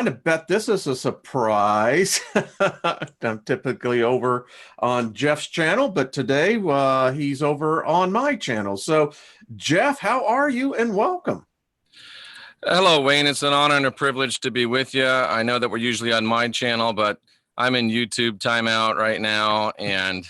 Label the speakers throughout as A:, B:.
A: I bet this is a surprise. I'm typically over on Jeff's channel, but today he's over on my channel. So, Jeff, how are you? And welcome.
B: Hello, Wayne. It's an honor and a privilege to be with you. I know that we're usually on my channel, but I'm in YouTube timeout right now. And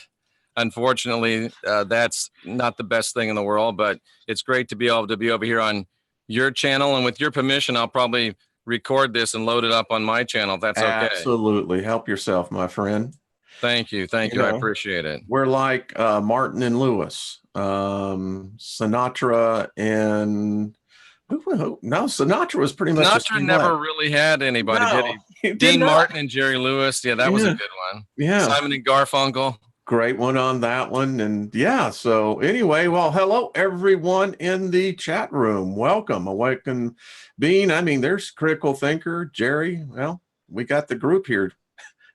B: unfortunately, that's not the best thing in the world, but it's great to be able to be over here on your channel. And with your permission, I'll probably record this and load it up on my channel, if that's okay.
A: Absolutely. Help yourself, my friend.
B: Thank you. Thank you. I appreciate it.
A: We're like Martin and Lewis, Sinatra and no, Sinatra was pretty much
B: Sinatra never really had anybody, did he?
A: he did
B: Dean
A: not.
B: Martin and Jerry Lewis. Yeah, that was a good one.
A: Yeah.
B: Simon and Garfunkel.
A: Great one on that one. And yeah, so anyway, well, hello, everyone in the chat room. Welcome. Awaken Bean. I mean, there's Critical Thinker, Jerry. Well, we got the group here.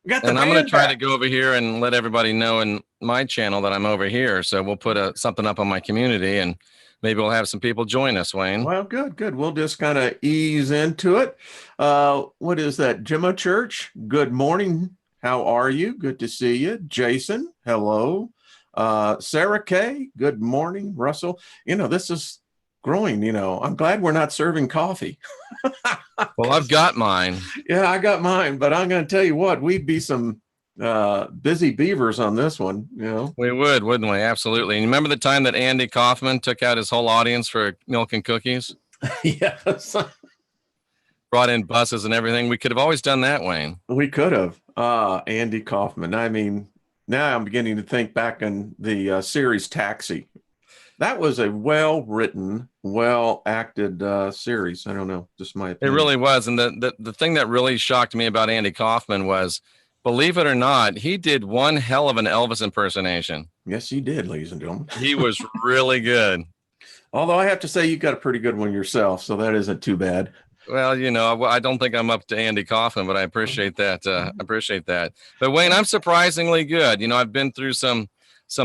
B: And I'm going to try to go over here and let everybody know in my channel that I'm over here. So we'll put something up on my community and maybe we'll have some people join us, Wayne.
A: Well, good. We'll just kind of ease into it. What is that? Gemma Church, good morning. How are you? Good to see you. Jason, hello. Sarah Kay, good morning. Russell, this is growing, I'm glad we're not serving coffee.
B: Well, I've got mine.
A: Yeah, I got mine, but I'm going to tell you what, we'd be some busy beavers on this one,
B: We would, wouldn't we? Absolutely. And you remember the time that Andy Kaufman took out his whole audience for milk and cookies?
A: Yes.
B: Brought in buses and everything. We could have always done that, Wayne.
A: We could have. Andy Kaufman. I mean, now I'm beginning to think back on the series Taxi. That was a well-written, well-acted series. I don't know, just my opinion.
B: It really was. And the thing that really shocked me about Andy Kaufman was, believe it or not, he did one hell of an Elvis impersonation.
A: Yes, he did, ladies and gentlemen.
B: He was really good.
A: Although I have to say you got a pretty good one yourself, so that isn't too bad.
B: Well, I don't think I'm up to Andy Kaufman, but I appreciate that. But Wayne, I'm surprisingly good. I've been through some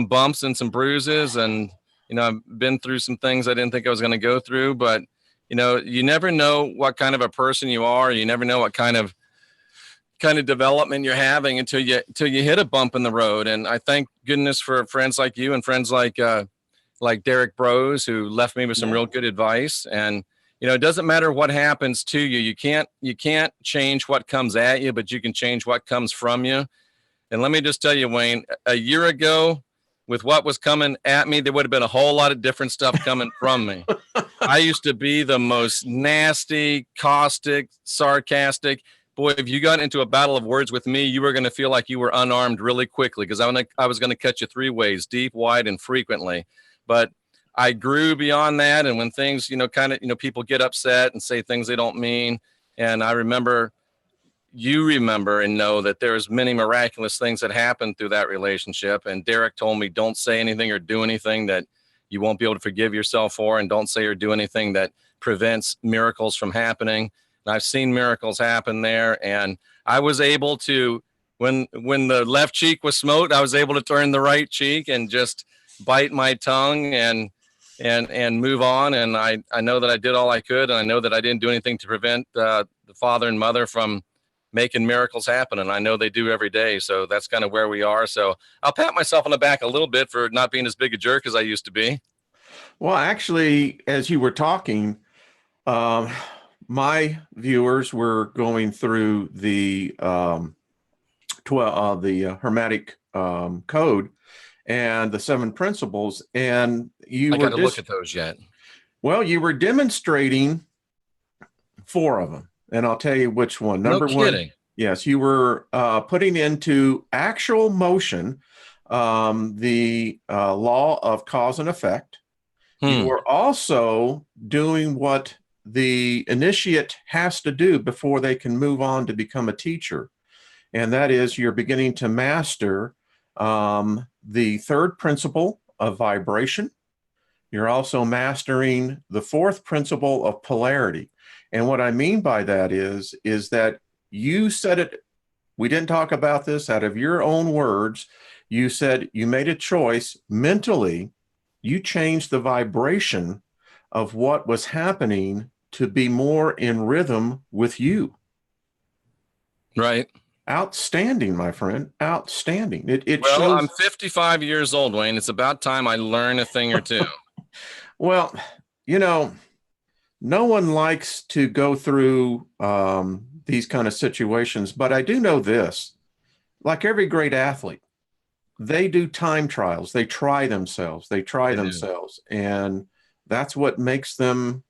B: bumps and some bruises, and I've been through some things I didn't think I was going to go through. But you never know what kind of a person you are. You never know what kind of development you're having until you hit a bump in the road. And I thank goodness for friends like you and friends like Derek Bros, who left me with some real good advice. And it doesn't matter what happens to you. You can't change what comes at you, but you can change what comes from you. And let me just tell you, Wayne, a year ago, with what was coming at me, there would have been a whole lot of different stuff coming from me. I used to be the most nasty, caustic, sarcastic. Boy, if you got into a battle of words with me, you were going to feel like you were unarmed really quickly, because I was going to cut you three ways: deep, wide, and frequently. But I grew beyond that. And when things, people get upset and say things they don't mean. And I remember, you remember and know that there's many miraculous things that happened through that relationship. And Derek told me, don't say anything or do anything that you won't be able to forgive yourself for. And don't say or do anything that prevents miracles from happening. And I've seen miracles happen there. And I was able to, when the left cheek was smote, I was able to turn the right cheek and just bite my tongue and move on. And I know that I did all I could. And I know that I didn't do anything to prevent the father and mother from making miracles happen. And I know they do every day. So that's kind of where we are. So I'll pat myself on the back a little bit for not being as big a jerk as I used to be.
A: Well, actually, as you were talking, my viewers were going through the Hermetic code and the 7 principles, and
B: I got to look at those yet.
A: Well, you were demonstrating 4 of them, and I'll tell you which one.
B: Number one,
A: yes, you were putting into actual motion the law of cause and effect. You were also doing what the initiate has to do before they can move on to become a teacher, and that is you're beginning to master the 3rd principle of vibration. You're also mastering the 4th principle of polarity. And what I mean by that is that you said it, we didn't talk about this, out of your own words, you said you made a choice mentally, you changed the vibration of what was happening to be more in rhythm with you.
B: Right.
A: Outstanding, my friend. Outstanding. It
B: Well, I'm
A: shows.
B: 55 years old, Wayne. It's about time I learn a thing or two.
A: Well, you know, no one likes to go through these kind of situations, but I do know this. Like every great athlete, they do time trials. They try themselves. They try
B: I do.
A: themselves, and that's what makes them,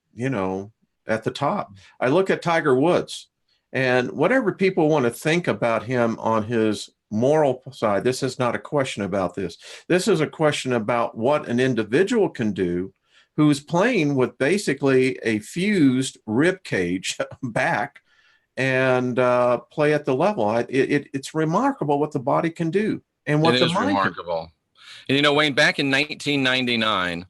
A: at the top. I look at Tiger Woods, and whatever people want to think about him on his moral side, this is not a question about this. This is a question about what an individual can do who's playing with basically a fused rib cage back and play at the level. It's remarkable what the body can do and
B: It
A: what the
B: is
A: mind can.
B: remarkable. And Wayne, back in 1999,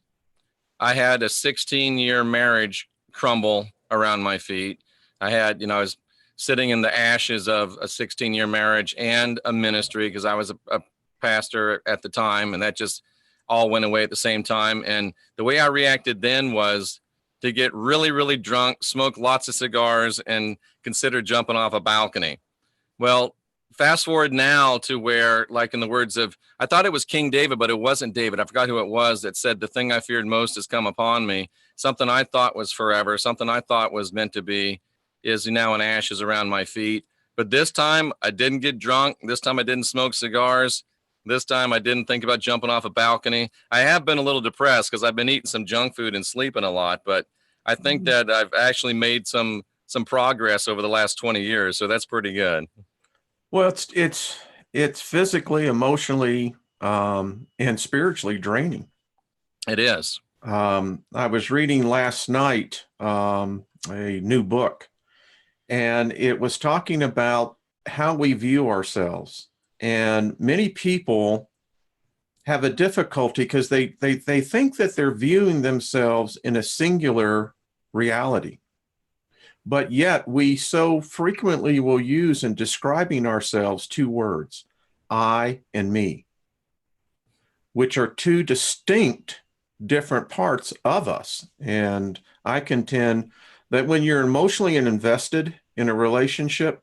B: I had a 16-year marriage crumble around my feet. I was sitting in the ashes of a 16-year marriage and a ministry because I was a pastor at the time, and that just all went away at the same time. And the way I reacted then was to get really, really drunk, smoke lots of cigars, and consider jumping off a balcony. Well, fast forward now to where, like in the words of, I thought it was King David, but it wasn't David. I forgot who it was that said, "The thing I feared most has come upon me." Something I thought was forever, something I thought was meant to be, is now in ashes around my feet. But this time I didn't get drunk. This time I didn't smoke cigars. This time I didn't think about jumping off a balcony. I have been a little depressed because I've been eating some junk food and sleeping a lot, but I think that I've actually made some progress over the last 20 years. So that's pretty good.
A: Well, it's physically, emotionally, and spiritually draining.
B: It is.
A: I was reading last night a new book, and it was talking about how we view ourselves. And many people have a difficulty because they think that they're viewing themselves in a singular reality. But yet we so frequently will use in describing ourselves two words, I and me, which are two distinct different parts of us. And I contend that when you're emotionally invested in a relationship,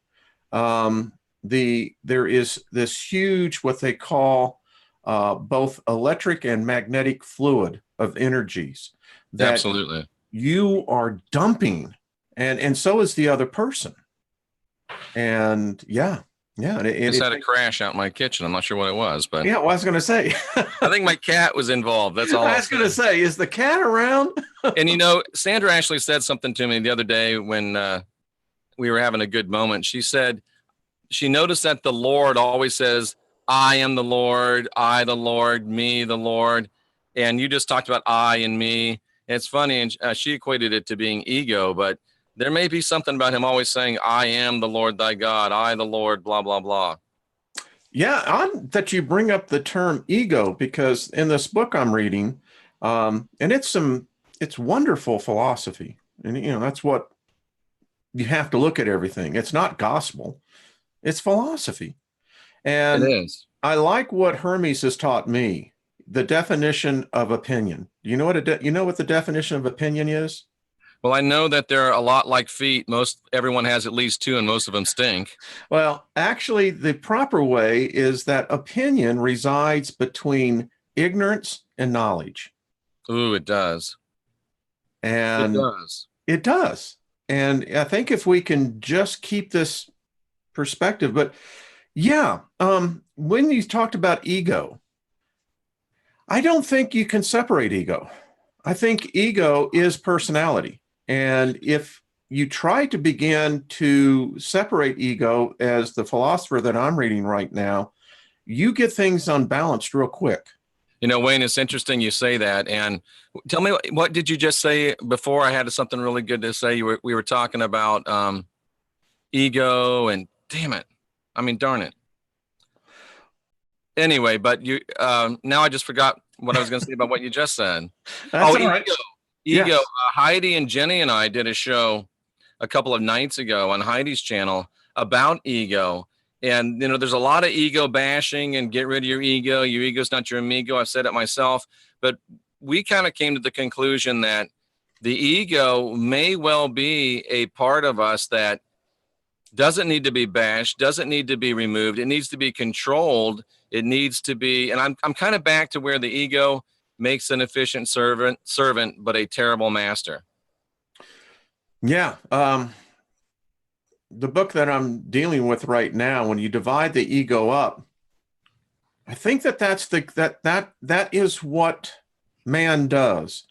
A: there is this huge what they call both electric and magnetic fluid of energies that
B: Absolutely.
A: you are dumping, and so is the other person. And yeah,
B: Just had a crash out in my kitchen. I'm not sure what it was, but
A: yeah. Well, I was going to say,
B: I think my cat was involved. That's all.
A: I was going to say, is the cat around?
B: And Sandra actually said something to me the other day when we were having a good moment. She said she noticed that the Lord always says, "I am the Lord, I the Lord, me the Lord," and you just talked about I and me. And it's funny, and she equated it to being ego, but there may be something about him always saying, "I am the Lord thy God, I the Lord," blah blah blah.
A: Yeah, odd that you bring up the term ego because in this book I'm reading, and it's wonderful philosophy, and that's what you have to look at everything. It's not gospel, it's philosophy,
B: It
A: and
B: is.
A: I like what Hermes has taught me. The definition of opinion. Do you know you know what the definition of opinion is?
B: Well, I know that they're a lot like feet. Everyone has at least two, and most of them stink.
A: Well, actually, the proper way is that opinion resides between ignorance and knowledge.
B: Ooh, it does. It
A: And
B: does.
A: it does. And I think if we can just keep this perspective, but yeah, when you talked about ego, I don't think you can separate ego. I think ego is personality. And if you try to begin to separate ego as the philosopher that I'm reading right now, you get things unbalanced real quick.
B: Wayne, it's interesting you say that. And tell me, what did you just say before? I had something really good to say. We were talking about ego and damn it. I mean, darn it. Anyway, but now I just forgot what I was going to say about what you just said.
A: That's
B: Oh,
A: all right.
B: ego.
A: Yes.
B: Heidi and Jenny and I did a show a couple of nights ago on Heidi's channel about ego. And, there's a lot of ego bashing and get rid of your ego. Your ego's not your amigo. I've said it myself. But we kind of came to the conclusion that the ego may well be a part of us that doesn't need to be bashed, doesn't need to be removed. It needs to be controlled. It needs to be, and I'm kind of back to where the ego makes an efficient servant, but a terrible master.
A: Yeah. The book that I'm dealing with right now, when you divide the ego up, I think that is what man does.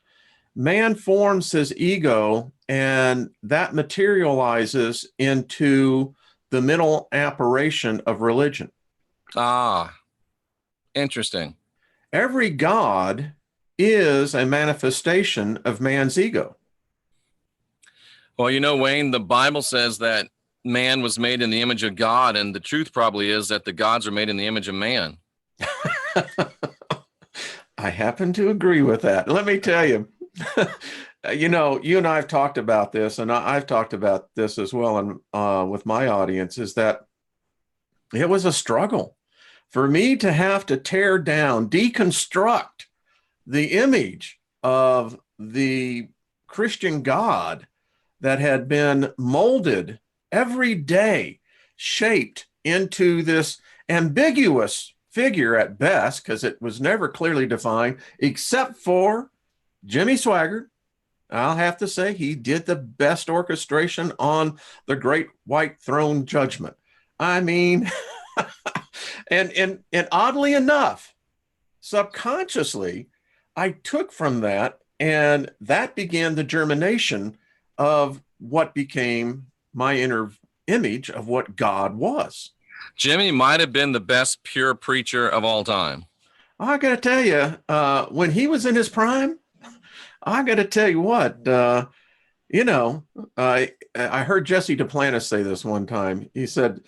A: Man forms his ego, and that materializes into the mental apparition of religion.
B: Ah, interesting.
A: Every god is a manifestation of man's ego.
B: Well, Wayne, the Bible says that man was made in the image of God, and the truth probably is that the gods are made in the image of man.
A: I happen to agree with that. Let me tell you, you and I have talked about this, and I've talked about this as well, and with my audience, is that it was a struggle for me to have to tear down, deconstruct the image of the Christian God that had been molded every day, shaped into this ambiguous figure at best, because it was never clearly defined, except for Jimmy Swaggart. I'll have to say he did the best orchestration on the Great White Throne Judgment. I mean, and oddly enough, subconsciously, I took from that, and that began the germination of what became my inner image of what God was.
B: Jimmy might have been the best pure preacher of all time.
A: I got to tell you, when he was in his prime, I got to tell you what, I heard Jesse Duplantis say this one time. He said,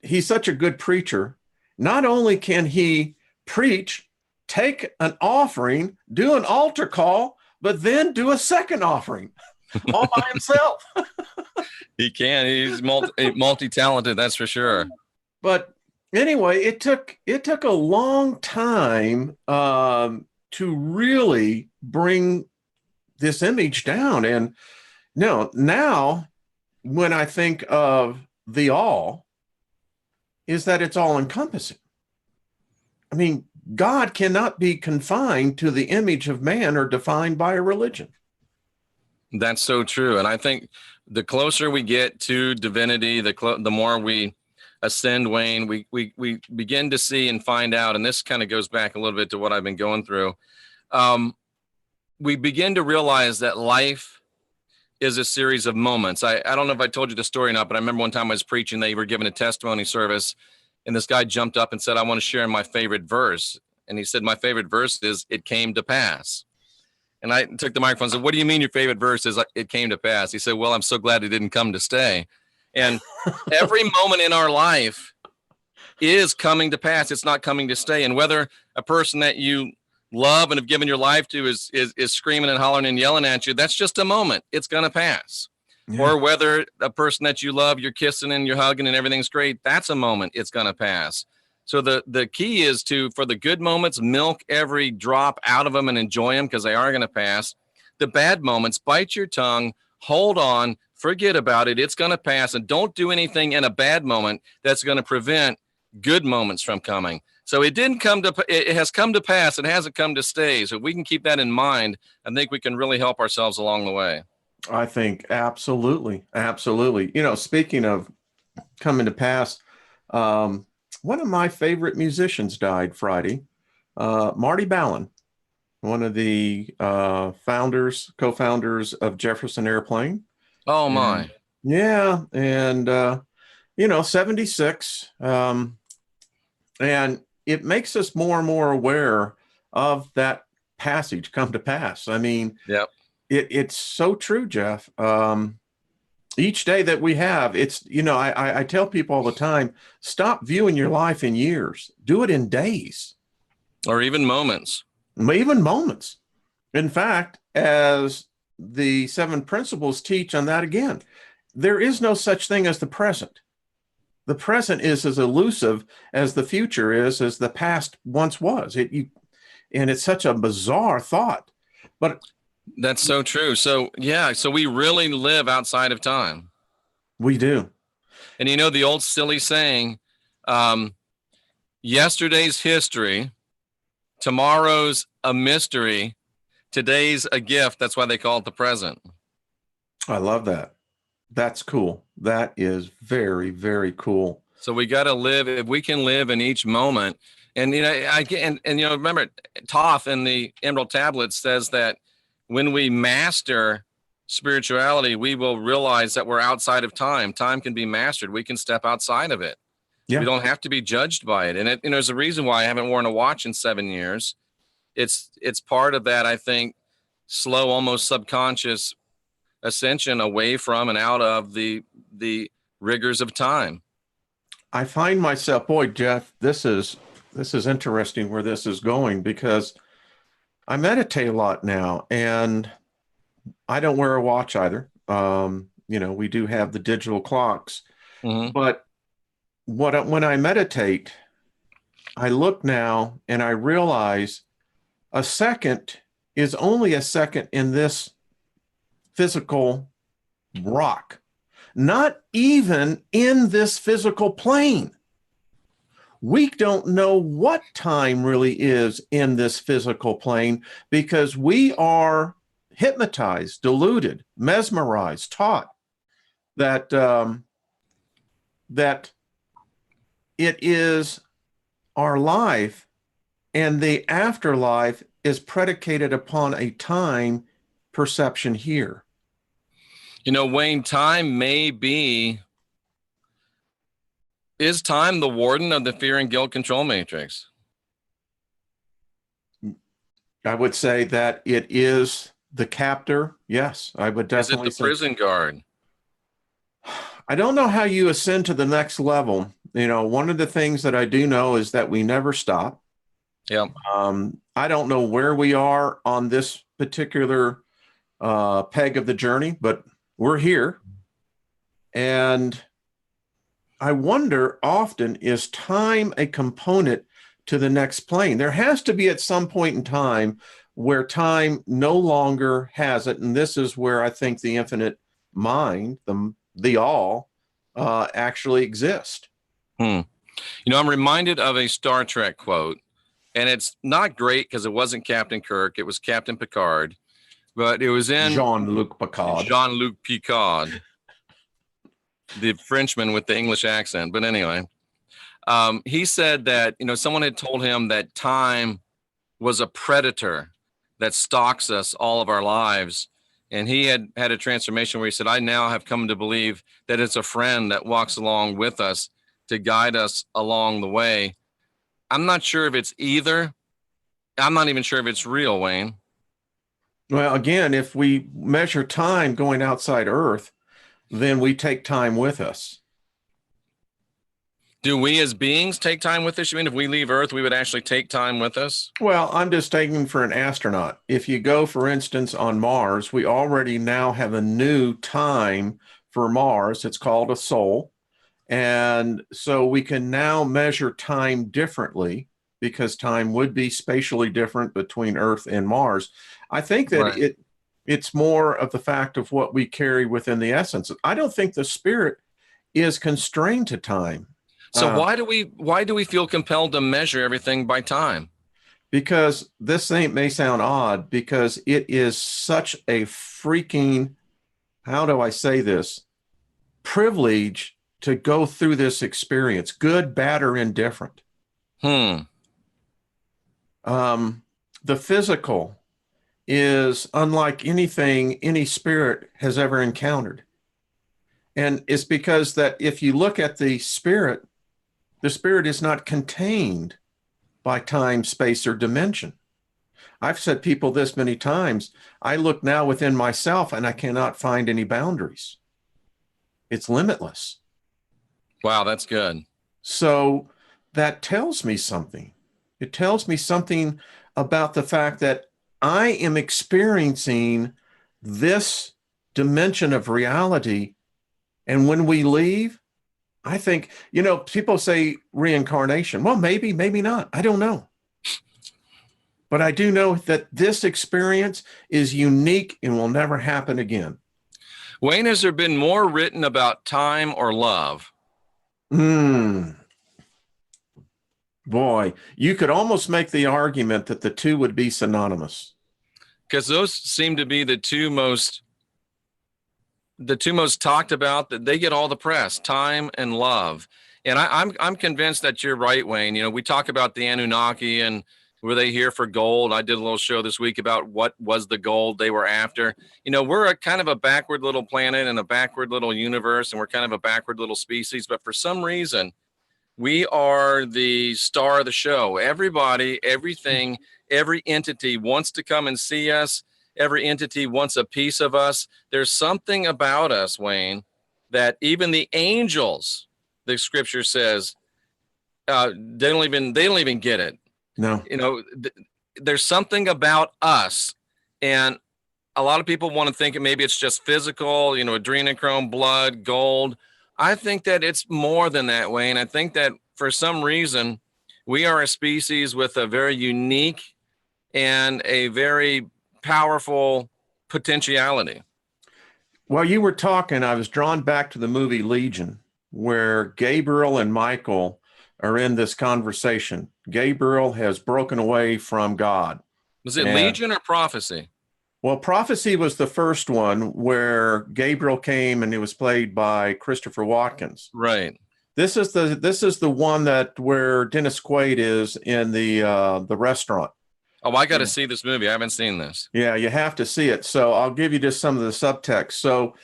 A: he's such a good preacher. Not only can he preach, take an offering, do an altar call, but then do a second offering all by himself.
B: He can. He's multi-talented, that's for sure.
A: But anyway, it took a long time to really bring this image down. And now when I think of the all, is that it's all encompassing. I mean, God cannot be confined to the image of man or defined by a religion.
B: That's so true. And I think the closer we get to divinity, the more we ascend, Wayne, we begin to see and find out, and this kind of goes back a little bit to what I've been going through. We begin to realize that life is a series of moments. I don't know if I told you the story or not, but I remember one time I was preaching, they were giving a testimony service, and this guy jumped up and said, I want to share my favorite verse. And he said, my favorite verse is, it came to pass. And I took the microphone and said, what do you mean your favorite verse is, it came to pass? He said, well, I'm so glad it didn't come to stay. And every moment in our life is coming to pass. It's not coming to stay. And whether a person that you love and have given your life to is screaming and hollering and yelling at you, that's just a moment. It's going to pass. Yeah. Or whether a person that you love, you're kissing and you're hugging and everything's great, that's a moment. It's going to pass. So the key is for the good moments, milk every drop out of them and enjoy them because they are going to pass. The bad moments, bite your tongue, hold on, forget about it. It's going to pass. And don't do anything in a bad moment that's going to prevent good moments from coming. So it has come to pass. It hasn't come to stay. So if we can keep that in mind, I think we can really help ourselves along the way.
A: I think absolutely. Absolutely. Speaking of coming to pass, one of my favorite musicians died Friday, Marty Balin, one of the co-founders of Jefferson Airplane.
B: Oh, my.
A: And 76. And it makes us more and more aware of that passage come to pass. I mean,
B: yep.
A: It's so true, Jeff. Each day that we have, it's, I tell people all the time, stop viewing your life in years. Do it in days.
B: Or even moments.
A: Even moments. In fact, as the 7 principles teach on that again, there is no such thing as the present. The present is as elusive as the future is, as the past once was. And it's such a bizarre thought. But
B: that's so true. So, yeah, so we really live outside of time.
A: We do.
B: And you know the old silly saying, yesterday's history, tomorrow's a mystery, today's a gift. That's why they call it the present.
A: I love that. That's cool. That is very, very cool.
B: So we got to live, if we can live in each moment. And, you know, and, you know, remember, Toph in the Emerald Tablet says that when we master spirituality, we will realize that we're outside of time. Time can be mastered. We can step outside of it. Yeah. We don't have to be judged by it. And you know, there's a reason why I haven't worn a watch in 7 years. It's part of that, I think, slow, almost subconscious ascension away from and out of the rigors of time.
A: I find myself, boy, Jeff, this is interesting where this is going, because I meditate a lot now, and I don't wear a watch either. You know, we do have the digital clocks, but when I meditate, I look now and I realize a second is only a second in this physical rock, not even in this physical plane. We don't know what time really is in this physical plane, because we are hypnotized, deluded, mesmerized, taught that that it is our life, and the afterlife is predicated upon a time perception here.
B: You know, Wayne, time may be, is time the warden of the fear and guilt control matrix?
A: I would say that it is the captor. Yes, I would definitely say.
B: Is it the prison guard?
A: I don't know how you ascend to the next level. You know, one of the things that I do know is that we never stop.
B: Yeah.
A: I don't know where we are on this particular peg of the journey, but we're here. And I wonder often, is time a component to the next plane? There has to be at some point in time where time no longer has it. And this is where I think the infinite mind, the all, actually exist.
B: You know, I'm reminded of a Star Trek quote, and it's not great because it wasn't Captain Kirk, it was Captain Picard, but it was in
A: Jean-Luc Picard.
B: Jean-Luc Picard, the Frenchman with the English accent. But anyway, he said that, you know, someone had told him that time was a predator that stalks us all of our lives. And he had a transformation where he said, I now have come to believe that it's a friend that walks along with us to guide us along the way. I'm not sure if it's either. I'm not even sure if it's real, Wayne.
A: Well, again, if we measure time going outside Earth, then we take time with us.
B: Do we as beings take time with us? You mean if we leave Earth, we would actually take time with us?
A: Well, I'm just taking for an astronaut. If you go, for instance, on Mars, we already now have a new time for Mars. It's called a sol. And so we can now measure time differently, because time would be spatially different between Earth and Mars. I think that it's more of the fact of what we carry within the essence. I don't think the spirit is constrained to time.
B: So why do we feel compelled to measure everything by time?
A: Because this thing may sound odd, because it is such a freaking, how do I say this, privilege to go through this experience, good, bad, or indifferent. The physical is unlike anything any spirit has ever encountered. And it's because that if you look at the spirit is not contained by time, space, or dimension. I've said people this many times. I look now within myself and I cannot find any boundaries. It's limitless.
B: Wow, that's good.
A: So that tells me something. It tells me something about the fact that I am experiencing this dimension of reality. And when we leave, I think, you know, people say reincarnation. Well, maybe, maybe not. I don't know. But I do know that this experience is unique and will never happen again.
B: Wayne, has there been more written about time or love?
A: Hmm. Boy, you could almost make the argument that the two would be synonymous.
B: Because those seem to be the two most talked about, that they get all the press, time and love. And I'm convinced that you're right, Wayne. We talk about the Anunnaki and were they here for gold? I did a little show this week about what was the gold they were after. We're a kind of a backward little planet and a backward little universe, and we're kind of a backward little species. But for some reason, we are the star of the show. Everybody, everything, every entity wants to come and see us. Every entity wants a piece of us. There's something about us, Wayne, that even the angels, the scripture says, they don't even get it.
A: No.
B: There's something about us, and a lot of people want to think maybe it's just physical, adrenochrome, blood, gold. I think that it's more than that, Wayne. I think that for some reason, we are a species with a very unique and a very powerful potentiality.
A: While you were talking, I was drawn back to the movie Legion, where Gabriel and Michael are in this conversation. Gabriel has broken away from God.
B: Was it Legion or Prophecy?
A: Well, Prophecy was the first one where Gabriel came, and it was played by Christopher Watkins.
B: Right.
A: This is the one that where Dennis Quaid is in the restaurant.
B: Oh, I got to see this movie. I haven't seen this.
A: Yeah, you have to see it. So I'll give you just some of the subtext. So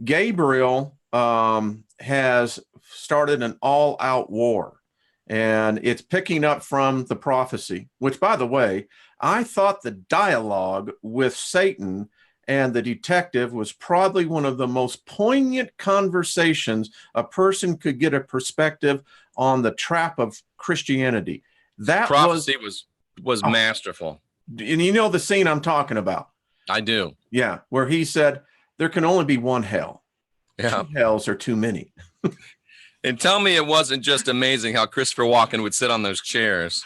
A: Gabriel has started an all-out war, and it's picking up from the Prophecy, which, by the way, I thought the dialogue with Satan and the detective was probably one of the most poignant conversations a person could get a perspective on the trap of Christianity. That
B: Prophecy was masterful.
A: And you know the scene I'm talking about?
B: I do.
A: Yeah, where he said, there can only be one hell.
B: Yeah.
A: Two hells are too many.
B: And tell me it wasn't just amazing how Christopher Walken would sit on those chairs.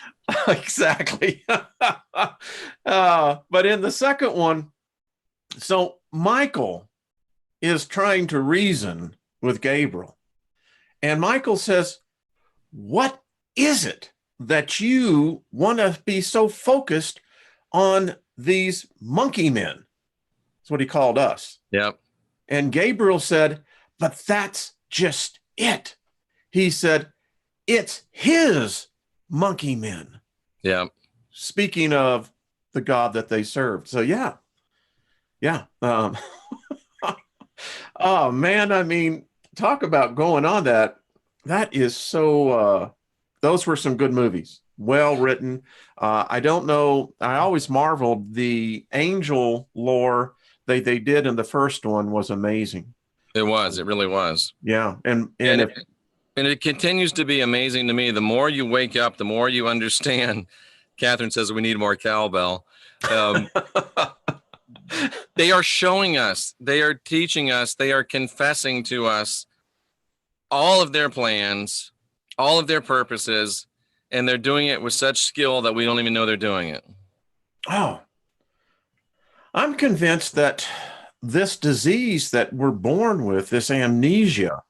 A: Exactly. But in the second one, so Michael is trying to reason with Gabriel. And Michael says, what is it that you want to be so focused on these monkey men? That's what he called us.
B: Yep.
A: And Gabriel said, but that's just it. He said, it's his monkey men.
B: Yeah.
A: Speaking of the God that they served. So yeah. Oh man, I mean, talk about going on that. That is so, those were some good movies. Well written. I don't know. I always marveled the angel lore they did in the first one was amazing.
B: It was. It really was.
A: Yeah. And
B: it continues to be amazing to me. The more you wake up, the more you understand. Catherine says we need more cowbell. They are showing us, they are teaching us, they are confessing to us all of their plans, all of their purposes, and they're doing it with such skill that we don't even know they're doing it.
A: Oh, I'm convinced that this disease that we're born with, this amnesia,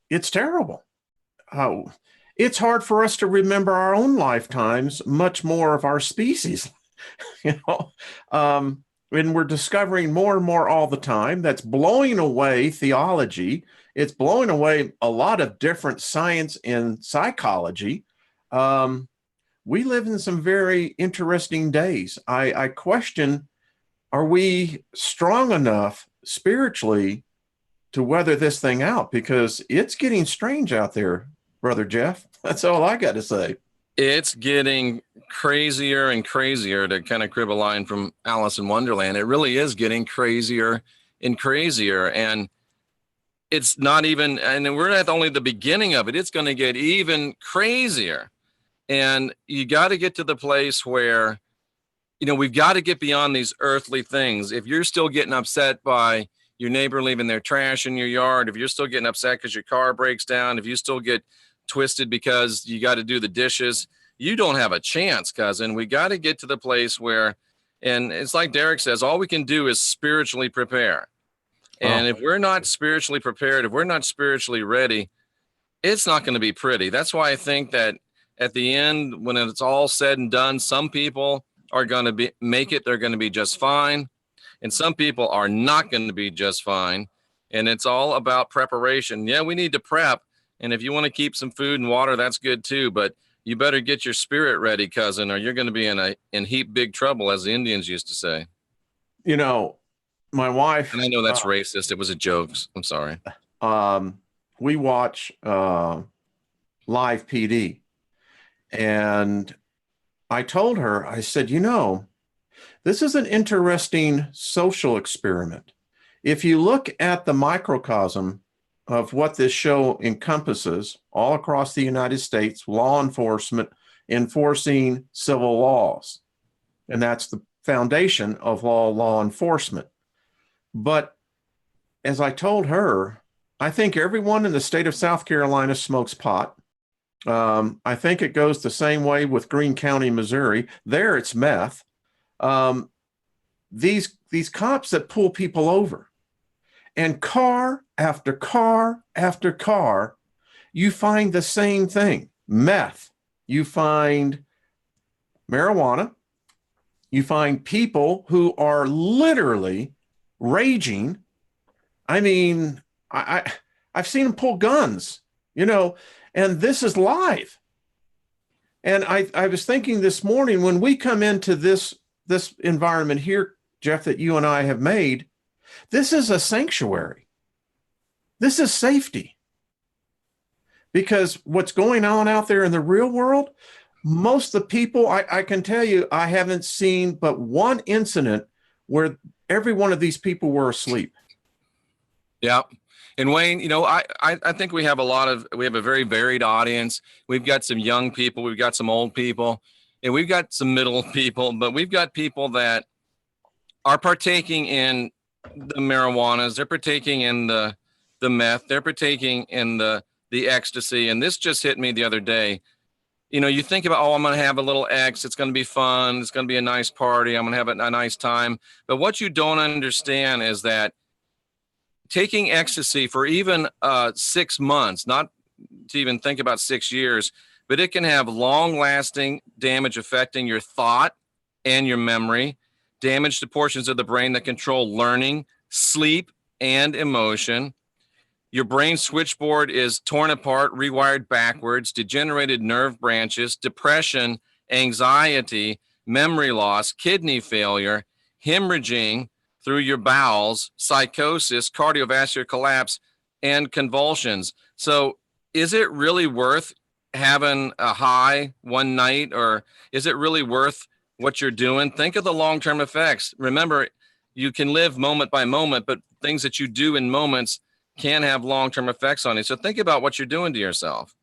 A: it's terrible. It's hard for us to remember our own lifetimes, much more of our species. And we're discovering more and more all the time. That's blowing away theology. It's blowing away a lot of different science and psychology. We live in some very interesting days. I question, are we strong enough spiritually to weather this thing out? Because it's getting strange out there, Brother Jeff. That's all I got to say.
B: It's getting crazier and crazier, to kind of crib a line from Alice in Wonderland. It really is getting crazier and crazier. And it's not even, and we're at only the beginning of it. It's going to get even crazier. And you got to get to the place where, we've got to get beyond these earthly things. If you're still getting upset by your neighbor leaving their trash in your yard, if you're still getting upset because your car breaks down, if you still get twisted because you got to do the dishes, you don't have a chance, cousin. We got to get to the place where, and it's like Derek says, all we can do is spiritually prepare. And if we're not spiritually prepared, if we're not spiritually ready, it's not going to be pretty. That's why I think that at the end, when it's all said and done, some people are going to make it. They're going to be just fine. And some people are not going to be just fine. And it's all about preparation. Yeah, we need to prep. And if you want to keep some food and water, that's good too. But you better get your spirit ready, cousin, or you're going to be in heap big trouble, as the Indians used to say.
A: You know, my wife,
B: And I know that's racist. It was a joke. I'm sorry.
A: We watch live PD, and I told her, I said, this is an interesting social experiment. If you look at the microcosm of what this show encompasses all across the United States, law enforcement enforcing civil laws, and that's the foundation of law enforcement. But as I told her, I think everyone in the state of South Carolina smokes pot. I think it goes the same way with Greene County, Missouri. There, it's meth. These cops that pull people over, and car after car after car, you find the same thing: meth. You find marijuana. You find people who are literally raging. I mean, I've seen them pull guns, and this is live. And I was thinking this morning, when we come into this environment here, Jeff, that you and I have made, this is a sanctuary. This is safety. Because what's going on out there in the real world, most of the people, I can tell you, I haven't seen but one incident where every one of these people were asleep.
B: Yeah. And Wayne, I think we have a very varied audience. We've got some young people, we've got some old people, and we've got some middle people, but we've got people that are partaking in the marijuanas, they're partaking in the meth, they're partaking in the ecstasy. And this just hit me the other day. You think about, I'm going to have a little X. It's going to be fun. It's going to be a nice party. I'm going to have a nice time. But what you don't understand is that taking ecstasy for even 6 months, not to even think about 6 years, but it can have long-lasting damage affecting your thought and your memory, damage to portions of the brain that control learning, sleep, and emotion. Your brain switchboard is torn apart, rewired backwards, degenerated nerve branches, depression, anxiety, memory loss, kidney failure, hemorrhaging through your bowels, psychosis, cardiovascular collapse, and convulsions. So is it really worth having a high one night, or is it really worth what you're doing? Think of the long-term effects. Remember, you can live moment by moment, but things that you do in moments can have long-term effects on you. So think about what you're doing to yourself.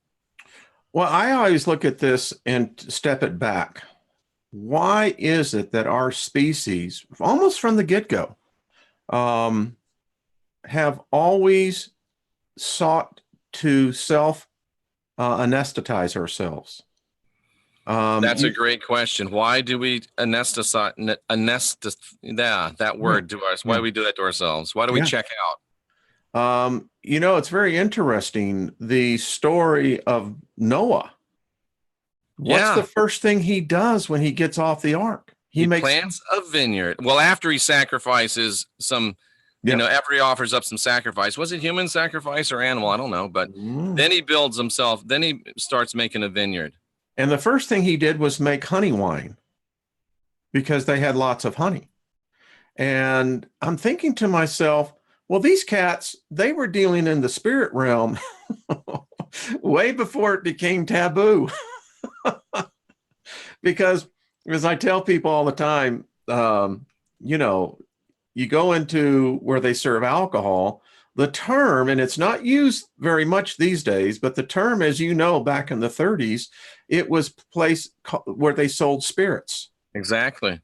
A: Well, I always look at this and step it back. Why is it that our species, almost from the get-go, have always sought to anesthetize ourselves?
B: That's a great question. Why do we anesthetize that word to us? Why do we do that to ourselves? Why do we check out?
A: It's very interesting, the story of Noah. What's the first thing he does when he gets off the ark?
B: He plants a vineyard. Well, after he sacrifices some, after he offers up some sacrifice. Was it human sacrifice or animal? I don't know. But then he builds himself. Then he starts making a vineyard.
A: And the first thing he did was make honey wine, because they had lots of honey. And I'm thinking to myself, well, these cats, they were dealing in the spirit realm way before it became taboo. Because, as I tell people all the time, you go into where they serve alcohol, the term, and it's not used very much these days, but the term, as you know, back in the 30s, it was a place where they sold spirits.
B: Exactly.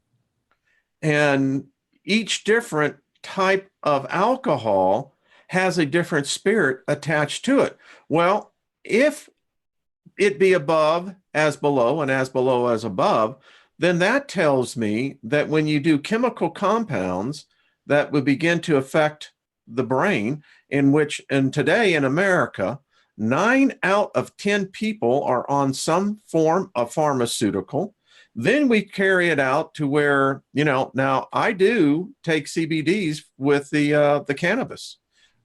A: And each different type of alcohol has a different spirit attached to it. Well, if it be above as below and as below as above, then that tells me that when you do chemical compounds that would begin to affect the brain, and today in America, 9 out of 10 people are on some form of pharmaceutical. Then we carry it out to where, now I do take CBDs with the cannabis.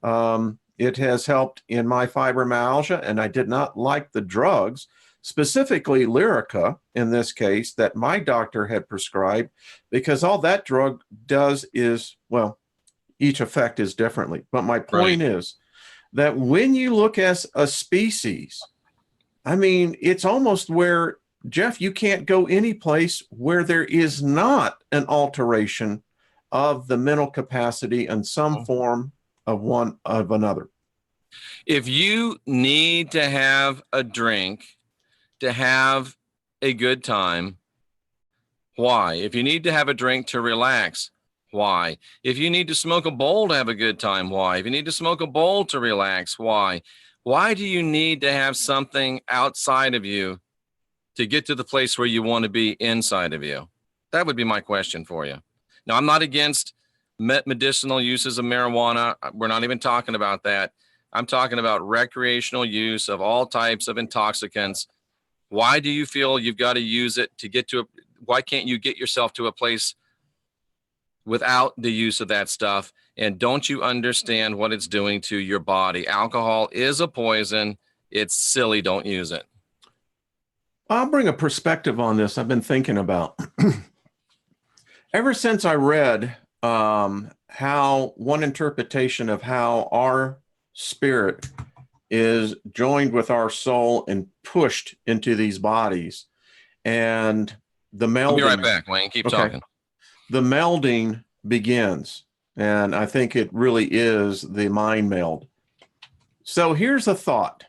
A: It has helped in my fibromyalgia, and I did not like the drugs, specifically Lyrica in this case, that my doctor had prescribed, because all that drug does is, well, each effect is differently. But my point is that when you look as a species, I mean, it's almost where, Jeff, you can't go any place where there is not an alteration of the mental capacity in some form of one of another.
B: If you need to have a drink to have a good time, why? If you need to have a drink to relax, why? If you need to smoke a bowl to have a good time, why? If you need to smoke a bowl to relax, why? Why do you need to have something outside of you to get to the place where you want to be inside of you? That would be my question for you. Now, I'm not against medicinal uses of marijuana. We're not even talking about that. I'm talking about recreational use of all types of intoxicants. Why do you feel you've got to use it to get to why can't you get yourself to a place without the use of that stuff? And don't you understand what it's doing to your body? Alcohol is a poison. It's silly. Don't use it.
A: I'll bring a perspective on this I've been thinking about. Ever since I read how one interpretation of how our spirit is joined with our soul and pushed into these bodies, and the melding.
B: I'll be right back, Wayne. Keep talking.
A: The melding begins, and I think it really is the mind meld. So here's a thought.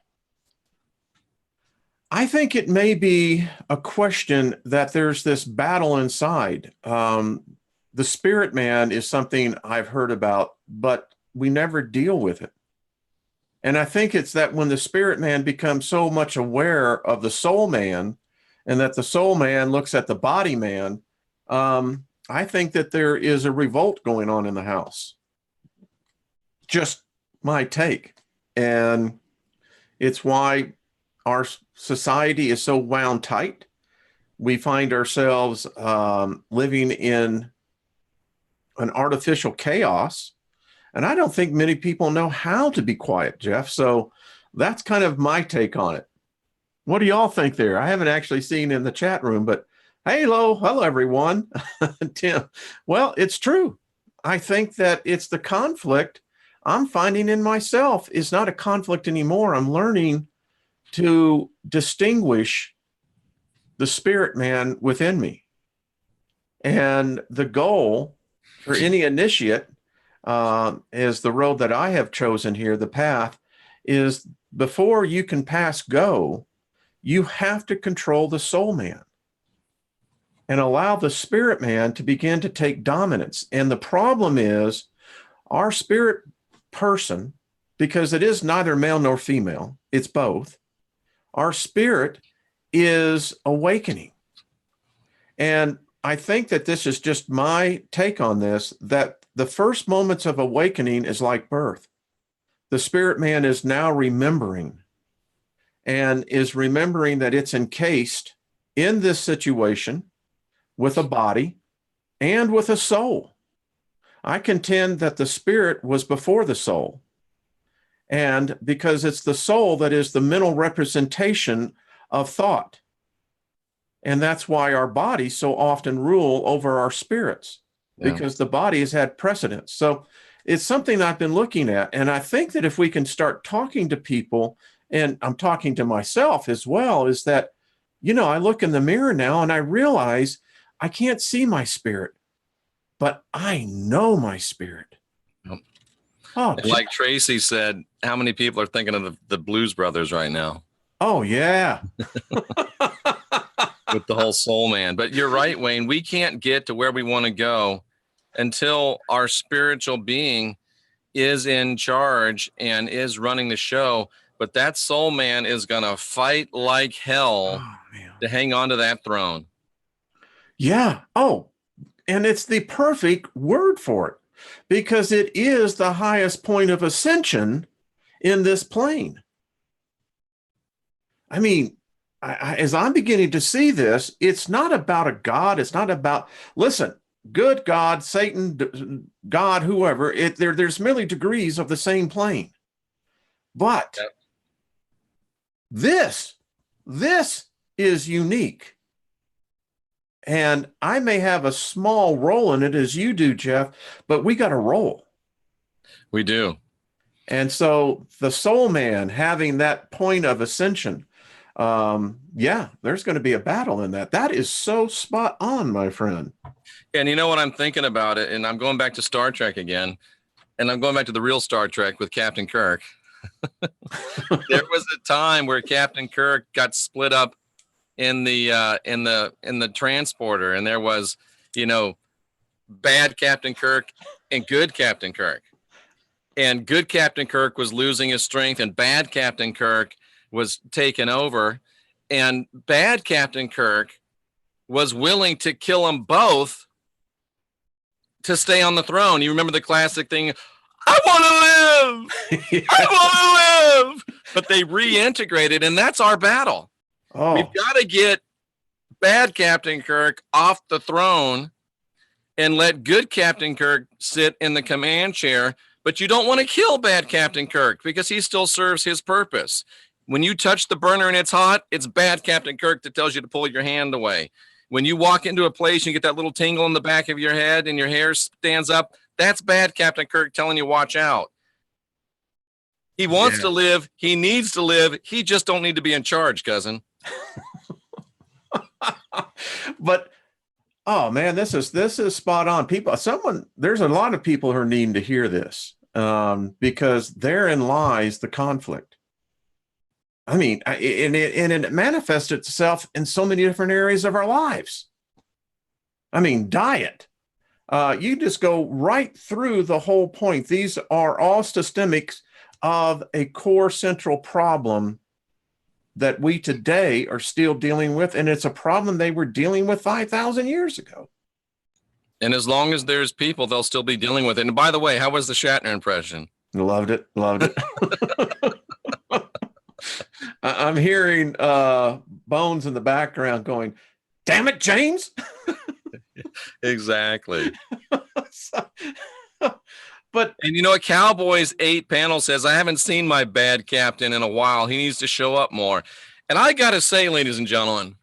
A: I think it may be a question that there's this battle inside. The spirit man is something I've heard about, but we never deal with it. And I think it's that when the spirit man becomes so much aware of the soul man, and that the soul man looks at the body man, I think that there is a revolt going on in the house. Just my take. And it's why our society is so wound tight. We find ourselves living in an artificial chaos. And I don't think many people know how to be quiet, Jeff. So that's kind of my take on it. What do y'all think there? I haven't actually seen in the chat room, but hello, everyone. Tim. Well, it's true. I think that it's the conflict I'm finding in myself is not a conflict anymore. I'm learning to distinguish the spirit man within me. And the goal for any initiate is the road that I have chosen here, the path, is before you can pass go, you have to control the soul man and allow the spirit man to begin to take dominance. And the problem is our spirit person, because it is neither male nor female, it's both. Our spirit is awakening. And I think that this is just my take on this, that the first moments of awakening is like birth. The spirit man is now remembering, and is remembering that it's encased in this situation with a body and with a soul. I contend that the spirit was before the soul. And because it's the soul that is the mental representation of thought. And that's why our bodies so often rule over our spirits, because the body has had precedence. So it's something I've been looking at. And I think that if we can start talking to people, and I'm talking to myself as well, is that, I look in the mirror now and I realize I can't see my spirit, but I know my spirit.
B: Oh, like Tracy said, how many people are thinking of the Blues Brothers right now?
A: Oh, yeah.
B: With the whole soul man. But you're right, Wayne. We can't get to where we want to go until our spiritual being is in charge and is running the show. But that soul man is going to fight like hell to hang on to that throne.
A: Yeah. Oh, and it's the perfect word for it, because it is the highest point of ascension in this plane. I mean, as I'm beginning to see this, it's not about a God. It's not about, listen, good God, Satan, God, whoever, there's merely degrees of the same plane. But
B: Yep.
A: this, this is unique. And I may have a small role in it as you do, Jeff, but we got a role.
B: We do.
A: And so the soul man having that point of ascension, yeah, there's going to be a battle in that. That is so spot on, my friend.
B: And you know what I'm thinking about it, and I'm going back to Star Trek again, and I'm going back to the real Star Trek with Captain Kirk. There was a time where Captain Kirk got split up in the transporter, and there was, you know, bad Captain Kirk and good Captain Kirk. And good Captain Kirk was losing his strength, and bad Captain Kirk was taken over. And bad Captain Kirk was willing to kill them both to stay on the throne. You remember the classic thing, I want to live. I want to live. But they reintegrated, and that's our battle.
A: Oh,
B: we've got to get bad Captain Kirk off the throne and let good Captain Kirk sit in the command chair. But you don't want to kill bad Captain Kirk because he still serves his purpose. When you touch the burner and it's hot, it's bad Captain Kirk that tells you to pull your hand away. When you walk into a place and you get that little tingle in the back of your head and your hair stands up, that's bad Captain Kirk telling you watch out. He wants to live. He needs to live. He just don't need to be in charge, cousin.
A: But oh man, this is spot on. There's a lot of people who are needing to hear this, because therein lies the conflict. I mean, and it manifests itself in so many different areas of our lives. I mean, diet. You just go right through the whole point. These are all systemics of a core central problem that we today are still dealing with, and it's a problem they were dealing with 5,000 years ago.
B: And as long as there's people, they'll still be dealing with it. And by the way, how was the Shatner impression?
A: Loved it. I'm hearing Bones in the background going, damn it, James.
B: Exactly.
A: But
B: and you know what? Cowboys 8 panel says, I haven't seen my bad captain in a while. He needs to show up more. And I got to say, ladies and gentlemen,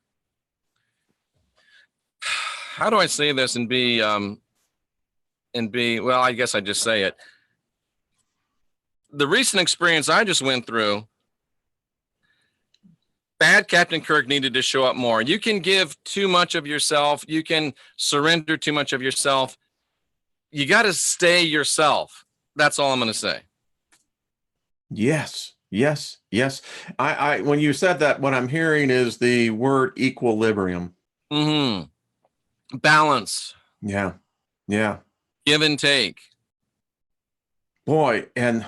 B: how do I say this and be, well, I guess I just say it. The recent experience I just went through, bad Captain Kirk needed to show up more. You can give too much of yourself. You can surrender too much of yourself. You got to stay yourself. That's all I'm going to say.
A: Yes. I when you said that, what I'm hearing is the word equilibrium.
B: Mm-hmm. Balance.
A: Yeah.
B: Give and take.
A: Boy, and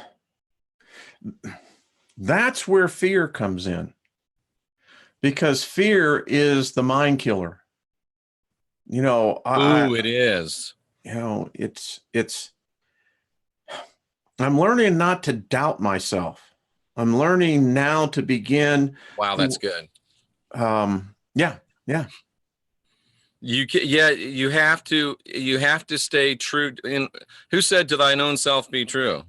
A: that's where fear comes in. Because fear is the mind killer. You know,
B: it is.
A: You know, it's I'm learning not to doubt myself. I'm learning now to begin.
B: Wow, that's good.
A: Yeah.
B: You have to stay true. Who said to thine own self be true?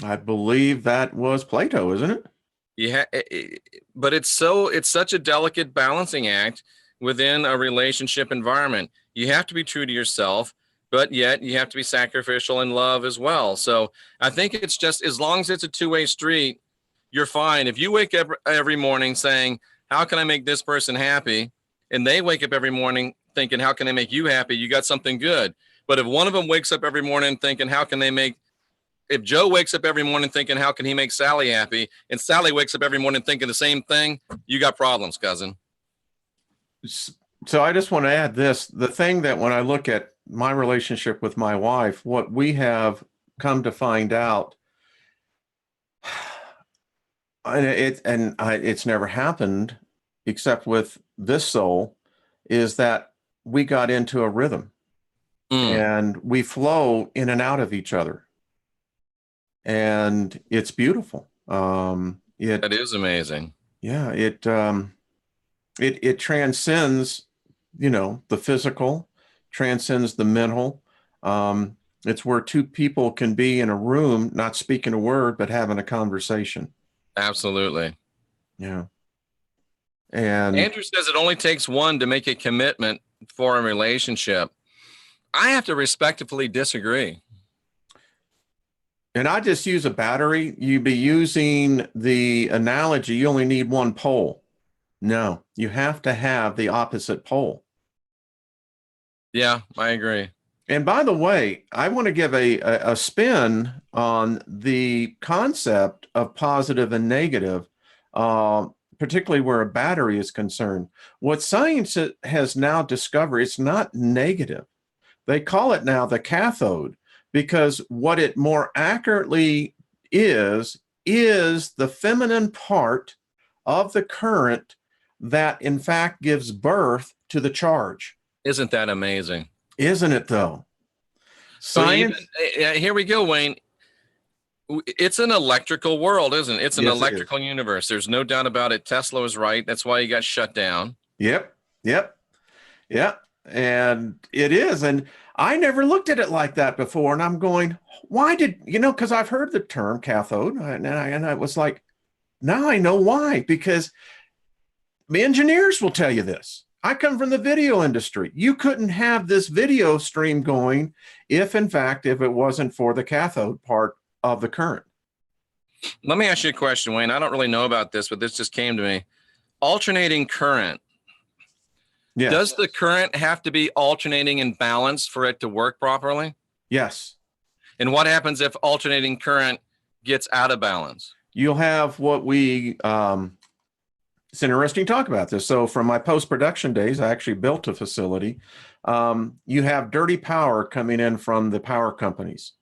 A: I believe that was Plato, isn't it?
B: Yeah, but it's such a delicate balancing act within a relationship environment. You have to be true to yourself, but yet you have to be sacrificial in love as well. So I think it's just, as long as it's a two-way street, you're fine. If you wake up every morning saying, how can I make this person happy? And they wake up every morning thinking, how can I make you happy? You got something good. But if one of them wakes up every morning thinking, if Joe wakes up every morning thinking, how can he make Sally happy? And Sally wakes up every morning thinking the same thing, you got problems, cousin.
A: So I just want to add this. The thing that when I look at my relationship with my wife, what we have come to find out, it's never happened except with this soul, is that we got into a rhythm and we flow in and out of each other. And it's beautiful.
B: That is amazing.
A: Yeah, it transcends, the physical, transcends the mental. It's where two people can be in a room, not speaking a word, but having a conversation.
B: Absolutely.
A: Yeah. And
B: Andrew says it only takes one to make a commitment for a relationship. I have to respectfully disagree.
A: and I just use a battery. You'd be using the analogy, you only need one pole. No, you have to have the opposite pole.
B: Yeah, I agree.
A: And by the way, I want to give a spin on the concept of positive and negative, particularly where a battery is concerned. What science has now discovered, it's not negative. They call it now the cathode, because what it more accurately is the feminine part of the current that in fact gives birth to the charge.
B: Isn't that amazing?
A: Isn't it though?
B: So even
A: Science.
B: here we go, Wayne. It's an electrical world, isn't it? It's an
A: Yes, it is.
B: electrical universe. There's no doubt about it. Tesla was right. That's why he got shut down.
A: Yep. Yep. Yep. And it is. And I never looked at it like that before. And I'm going, why did, because I've heard the term cathode. And I was like, now I know why. Because the engineers will tell you this. I come from the video industry. You couldn't have this video stream going if it wasn't for the cathode part of the current.
B: Let me ask you a question, Wayne. I don't really know about this, but this just came to me. Alternating current.
A: Yes.
B: Does the current have to be alternating in balance for it to work properly?
A: Yes.
B: And what happens if alternating current gets out of balance?
A: You'll have what it's interesting to talk about this. So from my post-production days, I actually built a facility. You have dirty power coming in from the power companies.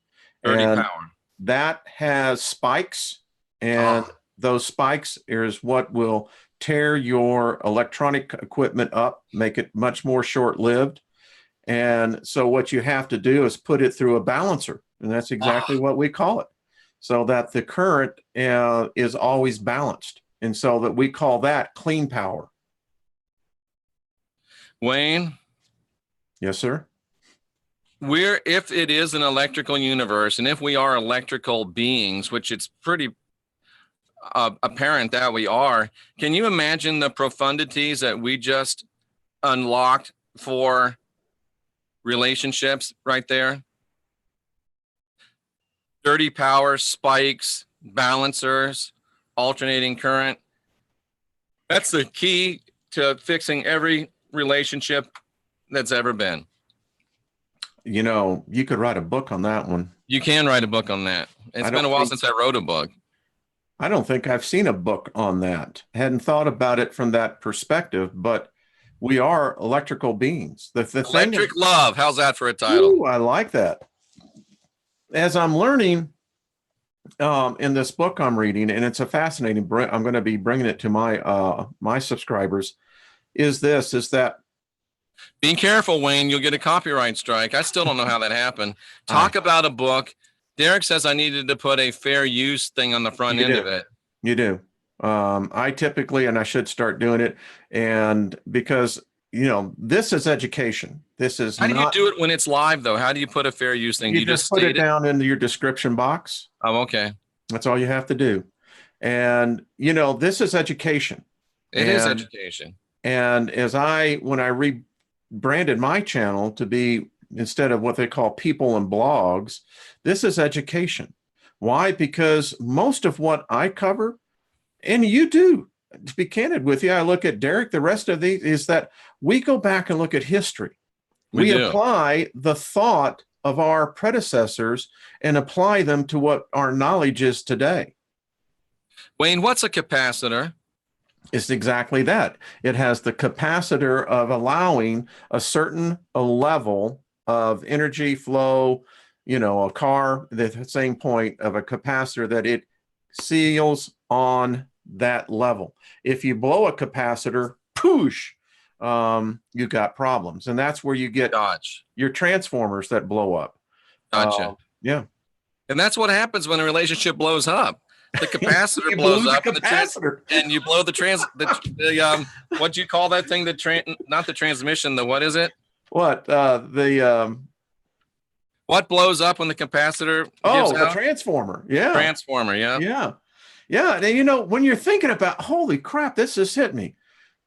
B: Dirty
A: And
B: power.
A: that has spikes, and those spikes is what will tear your electronic equipment up, make it much more short-lived. And so what you have to do is put it through a balancer, and that's exactly what we call it, so that the current is always balanced. And so that we call that clean power.
B: Wayne?
A: Yes, sir.
B: If it is an electrical universe, and if we are electrical beings, which it's pretty apparent that we are, can you imagine the profundities that we just unlocked for relationships right there? Dirty power, spikes, balancers, alternating current. That's the key to fixing every relationship that's ever been.
A: You could write a book on that one.
B: You can write a book on that. It's been a while since I wrote a book.
A: I don't think I've seen a book on that. Hadn't thought about it from that perspective, but we are electrical beings. The
B: Electric Love. How's that for a title?
A: Ooh, I like that. As I'm learning in this book I'm reading, and it's a fascinating, I'm going to be bringing it to my subscribers, is that
B: be careful, Wayne, you'll get a copyright strike. I still don't know how that happened. Talk about a book. Derek says I needed to put a fair use thing on the front end of it.
A: You do. I typically, and I should start doing it, and because this is education. This is
B: how do you do it when it's live though? How do you put a fair use thing?
A: You just put it down into your description box.
B: Oh, okay.
A: That's all you have to do. And this is education.
B: It is education.
A: And when I rebranded my channel to be, instead of what they call people and blogs, this is education. Why? Because most of what I cover, and you do, to be candid with you, I look at Derek, the rest of these, is that we go back and look at history. We apply the thought of our predecessors and apply them to what our knowledge is today.
B: Wayne, what's a capacitor?
A: It's exactly that. It has the capacitor of allowing a certain level of energy flow, a car, the same point of a capacitor, that it seals on that level. If you blow a capacitor, poosh, you got problems. And that's where you get your transformers that blow up.
B: Gotcha.
A: Yeah.
B: And that's what happens when a relationship blows up. the capacitor
A: You
B: blows
A: blew
B: up,
A: the capacitor,
B: and you blow what do you call that thing? Not the transmission. What is it?
A: what the
B: What blows up when the capacitor gives
A: the
B: out?
A: transformer. Yeah,
B: Transformer. Yeah.
A: yeah, yeah. And when you're thinking about, holy crap, this just hit me.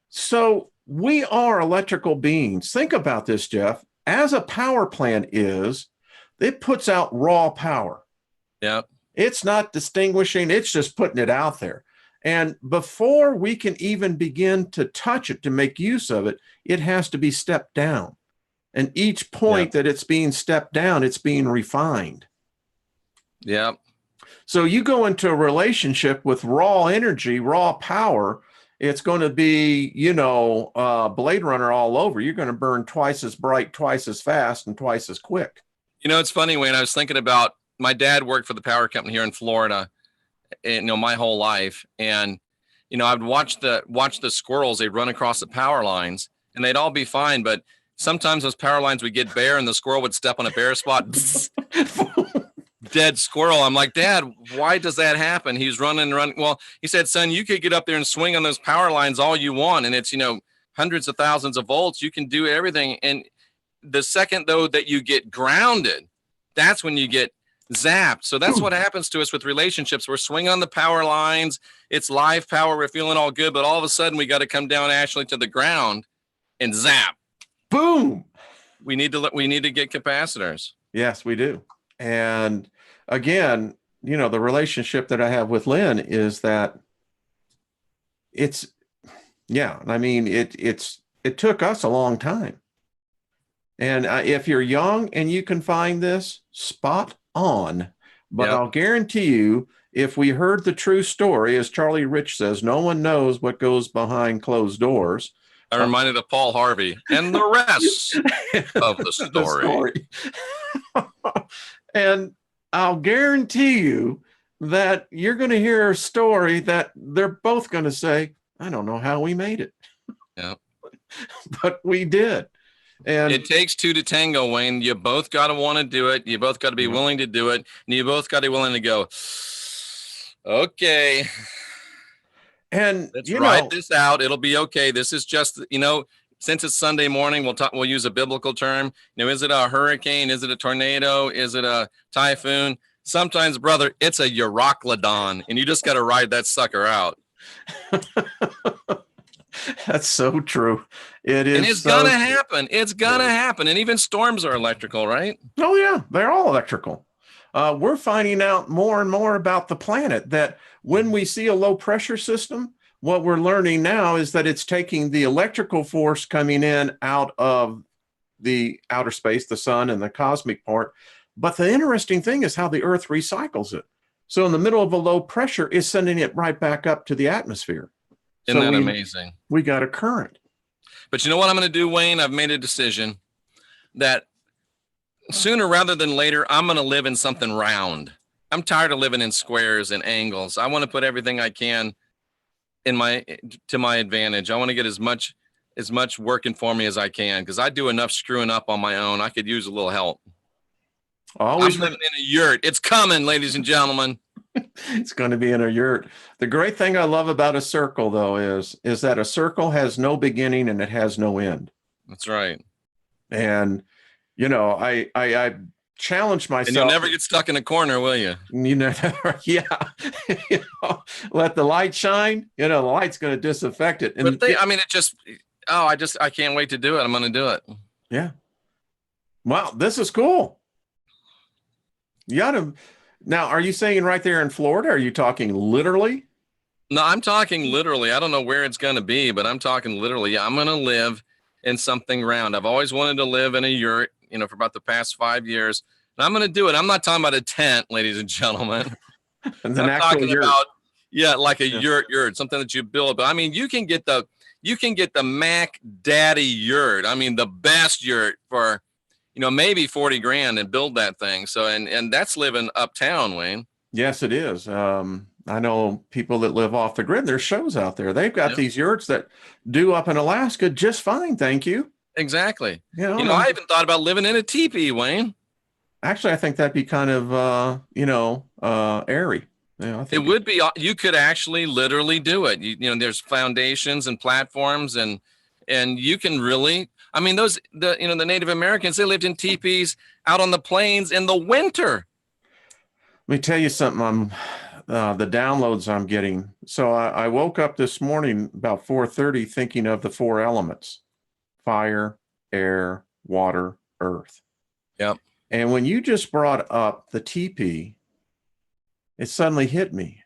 A: So we are electrical beings. Think about this, Jeff. As a power plant is, it puts out raw power.
B: Yeah.
A: It's not distinguishing, it's just putting it out there. And before we can even begin to touch it, to make use of it, it has to be stepped down. And each point that it's being stepped down, it's being refined.
B: Yeah.
A: So you go into a relationship with raw energy, raw power, it's going to be, Blade Runner all over. You're going to burn twice as bright, twice as fast, and twice as quick.
B: It's funny, Wayne, I was thinking about my dad worked for the power company here in Florida, my whole life. And, I'd watch the squirrels, they'd run across the power lines and they'd all be fine. But sometimes those power lines would get bare and the squirrel would step on a bare spot. Dead squirrel. I'm like, Dad, why does that happen? He's running. Well, he said, son, you could get up there and swing on those power lines all you want. And it's, hundreds of thousands of volts. You can do everything. And the second, though, that you get grounded, that's when you get zapped. So that's what happens to us with relationships. We're swinging on the power lines. It's live power. We're feeling all good. But all of a sudden, we got to come down actually to the ground and zap.
A: Boom.
B: We need to get capacitors.
A: Yes, we do. And again, the relationship that I have with Lynn is that it took us a long time. And if you're young and you can find this, spot on. But I'll guarantee you, if we heard the true story, as Charlie Rich says, no one knows what goes behind closed doors.
B: I reminded of Paul Harvey and the rest of the story.
A: And I'll guarantee you that you're going to hear a story that they're both going to say, I don't know how we made it.
B: Yeah.
A: But we did. And
B: it takes two to tango, Wayne. You both got to want to do it. You both got to be willing to do it. And you both got to be willing to go, okay.
A: And
B: let's ride this out. It'll be okay. This is just, since it's Sunday morning, we'll use a biblical term. Is it a hurricane? Is it a tornado? Is it a typhoon? Sometimes, brother, it's a Euroclydon, and you just got to ride that sucker out.
A: That's so true. It is.
B: And it's going to happen. It's going to happen. And even storms are electrical, right?
A: Oh, yeah. They're all electrical. We're finding out more and more about the planet, that when we see a low pressure system, what we're learning now is that it's taking the electrical force coming in out of the outer space, the sun and the cosmic part. But the interesting thing is how the Earth recycles it. So in the middle of a low pressure, it's sending it right back up to the atmosphere.
B: Isn't that amazing?
A: We got a current.
B: But you know what I'm going to do, Wayne? I've made a decision that sooner rather than later, I'm going to live in something round. I'm tired of living in squares and angles. I want to put everything I can to my advantage. I want to get as much working for me as I can, because I do enough screwing up on my own. I could use a little help. I'm living in a yurt. It's coming, ladies and gentlemen.
A: It's going to be in a yurt. The great thing I love about a circle, though, is that a circle has no beginning and it has no end.
B: That's right.
A: And, I challenge myself.
B: And you'll never get stuck in a corner, will you?
A: Yeah. Let the light shine. The light's going to disaffect it. And
B: I can't wait to do it. I'm going to do it.
A: Yeah. Wow, this is cool. You got to. Now, are you saying right there in Florida? Are you talking literally?
B: No, I'm talking literally. I don't know where it's going to be, but I'm talking literally. I'm going to live in something round. I've always wanted to live in a yurt, for about the past 5 years. And I'm going to do it. I'm not talking about a tent, ladies and gentlemen.
A: And I'm talking
B: yurt. Like a yurt, something that you build. But I mean, you can get the Mac Daddy yurt. I mean, the best yurt for, maybe 40 grand and build that thing. So, and that's living uptown, Wayne.
A: Yes, it is. I know people that live off the grid. There's shows out there. They've got these yurts that do up in Alaska just fine. Thank you.
B: Exactly. I even thought about living in a teepee, Wayne.
A: Actually, I think that'd be kind of, airy. Yeah, I
B: It
A: think
B: would be, you could actually literally do it. There's foundations and platforms and you can really, I mean, the Native Americans, they lived in teepees out on the plains in the winter.
A: let me tell you something. The downloads I'm getting. So I woke up this morning about 4:30 thinking of the four elements: fire, air, water, earth.
B: Yep.
A: And when you just brought up the teepee, it suddenly hit me.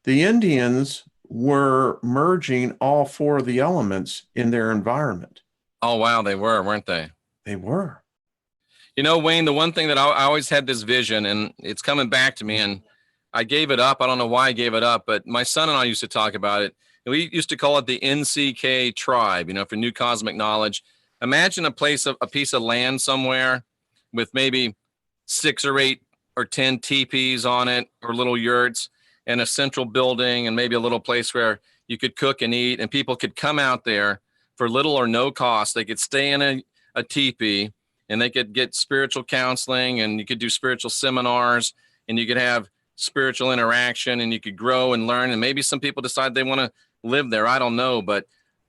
A: The Indians were merging all four of the elements in their environment.
B: Oh, wow. They were, weren't they?
A: They were.
B: Wayne, the one thing that I always had this vision, and it's coming back to me, and I gave it up. I don't know why I gave it up, but my son and I used to talk about it. We used to call it the NCK tribe, for new cosmic knowledge. Imagine a piece of land somewhere with maybe 6 or 8 or 10 teepees on it, or little yurts, and a central building, and maybe a little place where you could cook and eat, and people could come out there for little or no cost. They could stay in a teepee, and they could get spiritual counseling, and you could do spiritual seminars, and you could have spiritual interaction, and you could grow and learn. And maybe some people decide they want to live there. I don't know, but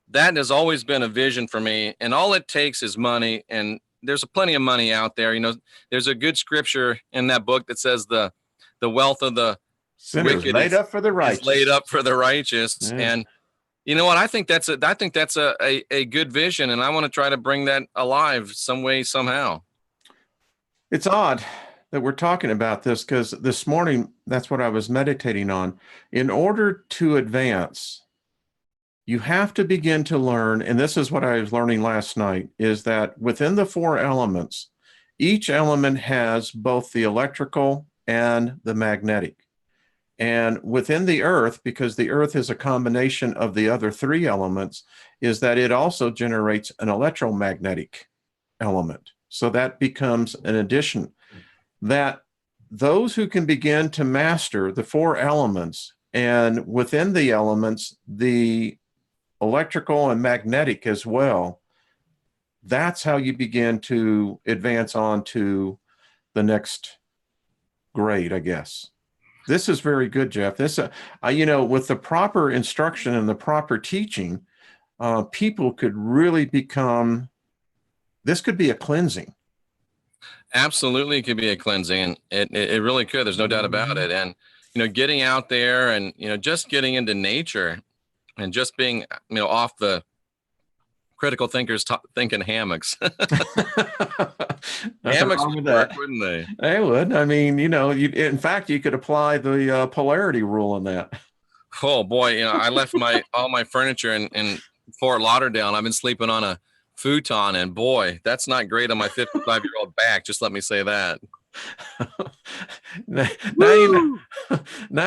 B: that has always been a vision for me. And all it takes is money. And there's plenty of money out there. There's a good scripture in that book that says the wealth of the
A: Sinners
B: wicked
A: laid up for the righteous.
B: is laid up for the righteous.
A: Yeah.
B: And you know what? I think that's a good vision, and I want to try to bring that alive some way, somehow.
A: It's odd that we're talking about this, because this morning, that's what I was meditating on. In order to advance, you have to begin to learn, and this is what I was learning last night, is that within the four elements, each element has both the electrical and the magnetic. And within the earth, because the earth is a combination of the other three elements, is that it also generates an electromagnetic element. So that becomes an addition. That those who can begin to master the four elements, and within the elements, the electrical and magnetic as well, that's how you begin to advance on to the next grade, I guess. This is very good, Jeff. This, with the proper instruction and the proper teaching, people could really become, this could be a cleansing.
B: Absolutely, it could be a cleansing. It really could. There's no doubt about it. And, getting out there and, just getting into nature and just being, off the critical thinkers thinking hammocks. Hammocks would work, wouldn't they?
A: They would. I mean, in fact, you could apply the polarity rule on that.
B: Oh boy, I left all my furniture in Fort Lauderdale, and I've been sleeping on a futon, and boy, that's not great on my 55-year-old back. Just let me say that.
A: Now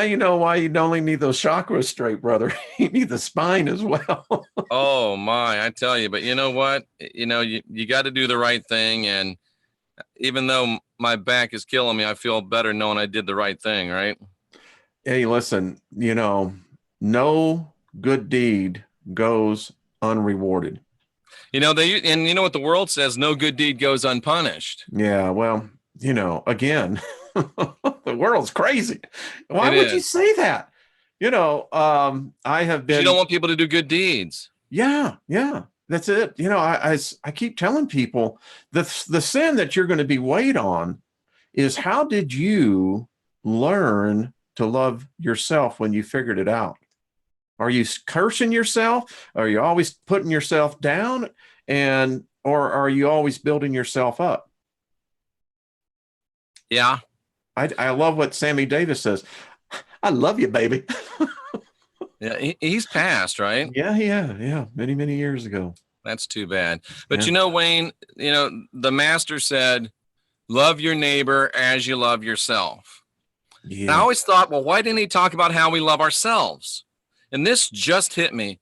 A: you know why you only need those chakras straight, brother. You need the spine as well.
B: Oh my, I tell you. But you know what? You got to do the right thing, and even though my back is killing me, I feel better knowing I did the right thing, right?
A: Hey, listen, no good deed goes unrewarded.
B: You know what the world says: no good deed goes unpunished.
A: Yeah, well, again, the world's crazy. Why would you say that? I have been.
B: You don't want people to do good deeds.
A: Yeah, that's it. I keep telling people the sin that you're going to be weighed on is, how did you learn to love yourself when you figured it out? Are you cursing yourself? Are you always putting yourself down? Or are you always building yourself up?
B: Yeah.
A: I love what Sammy Davis says. I love you, baby.
B: Yeah, he's passed, right?
A: Yeah. Many, many years ago.
B: That's too bad. But Wayne, the master said, love your neighbor as you love yourself. Yeah. And I always thought, well, why didn't he talk about how we love ourselves? And this just hit me.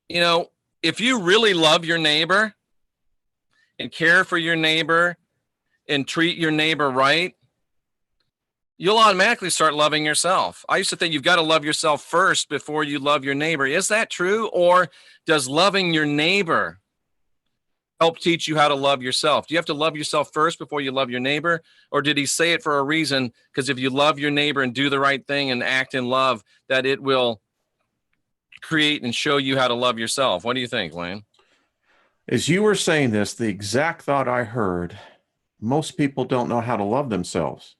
B: If you really love your neighbor and care for your neighbor and treat your neighbor right, you'll automatically start loving yourself. I used to think you've got to love yourself first before you love your neighbor. Is that true? Or does loving your neighbor help teach you how to love yourself? Do you have to love yourself first before you love your neighbor? Or did he say it for a reason? Because if you love your neighbor and do the right thing and act in love, that it will create and show you how to love yourself. What do you think, Wayne?
A: As you were saying this, the exact thought I heard, most people don't know how to love themselves.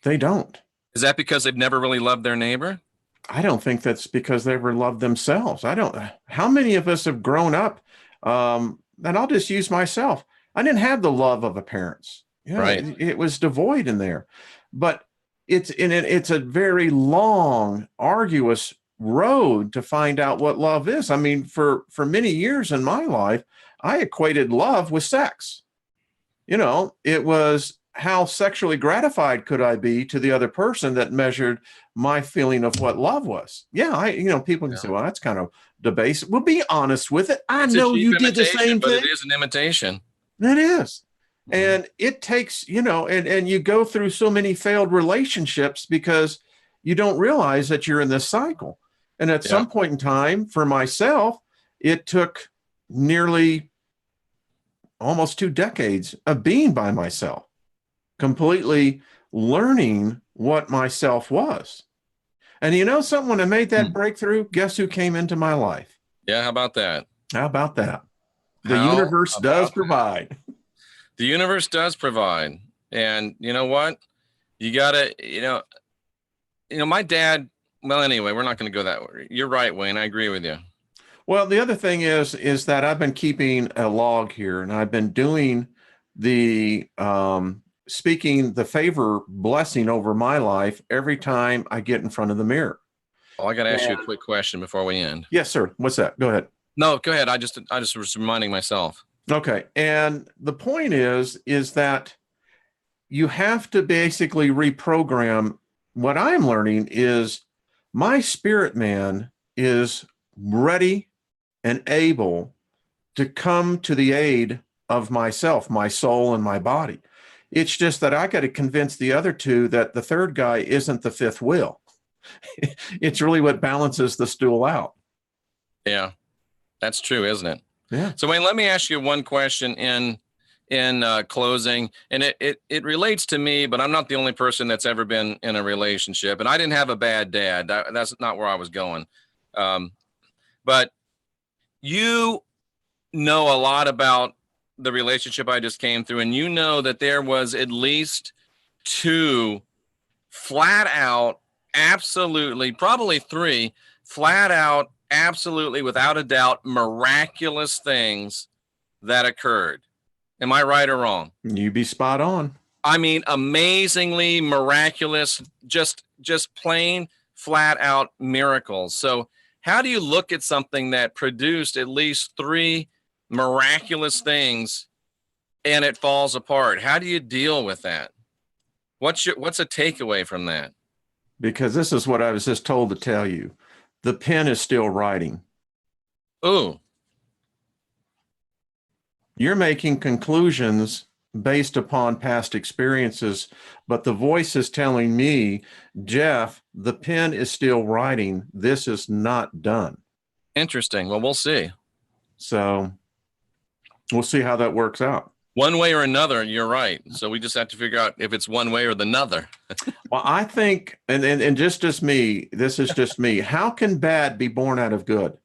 A: They don't.
B: Is that because they've never really loved their neighbor?
A: I don't think that's because they ever loved themselves. How many of us have grown up, and I'll just use myself. I didn't have the love of a parents.
B: Right.
A: It was devoid in there. But it's a very long, arduous road to find out what love is. I mean, for many years in my life, I equated love with sex. It was how sexually gratified could I be to the other person that measured my feeling of what love was. Yeah, people can say, well, that's kind of debased. Well, be honest with it. I know you did the same thing.
B: But it is an imitation.
A: It is. And it takes, and you go through so many failed relationships because you don't realize that you're in this cycle. And at some point in time, for myself, it took nearly almost 2 decades of being by myself, completely learning what myself was. And something, when I made that breakthrough, guess who came into my life?
B: Yeah, how about that?
A: How about that? The universe does provide.
B: The universe does provide. And you know what? You gotta, my dad, well, anyway, we're not going to go that way. You're right, Wayne. I agree with you.
A: Well, the other thing is that I've been keeping a log here, and I've been doing the speaking the favor blessing over my life every time I get in front of the mirror.
B: Oh, I got to ask you a quick question before we end.
A: Yes, sir. What's that? Go ahead.
B: No, go ahead. I just was reminding myself.
A: Okay. And the point is that you have to basically reprogram. What I'm learning is my spirit man is ready and able to come to the aid of myself, my soul, and my body. It's just that I got to convince the other two that the third guy isn't the fifth wheel. It's really what balances the stool out.
B: Yeah, that's true, isn't it?
A: Yeah.
B: So Wayne, let me ask you one question in closing, and it relates to me, but I'm not the only person that's ever been in a relationship, and I didn't have a bad dad. That's not where I was going. But you know a lot about the relationship I just came through, and you know that there was at least 2 flat out, absolutely, probably 3 flat out, absolutely, without a doubt, miraculous things that occurred. Am I right or wrong?
A: You be spot on.
B: I mean, amazingly miraculous, just plain flat out miracles. So how do you look at something that produced at least 3 miraculous things and it falls apart? How do you deal with that? What's a takeaway from that?
A: Because this is what I was just told to tell you. The pen is still writing.
B: Ooh.
A: You're making conclusions based upon past experiences, but the voice is telling me, Jeff, the pen is still writing. This is not done.
B: Interesting. Well, we'll see.
A: So we'll see how that works out.
B: One way or another, you're right. So we just have to figure out if it's one way or the other.
A: Well, I think, and just me, this is just me. How can bad be born out of good?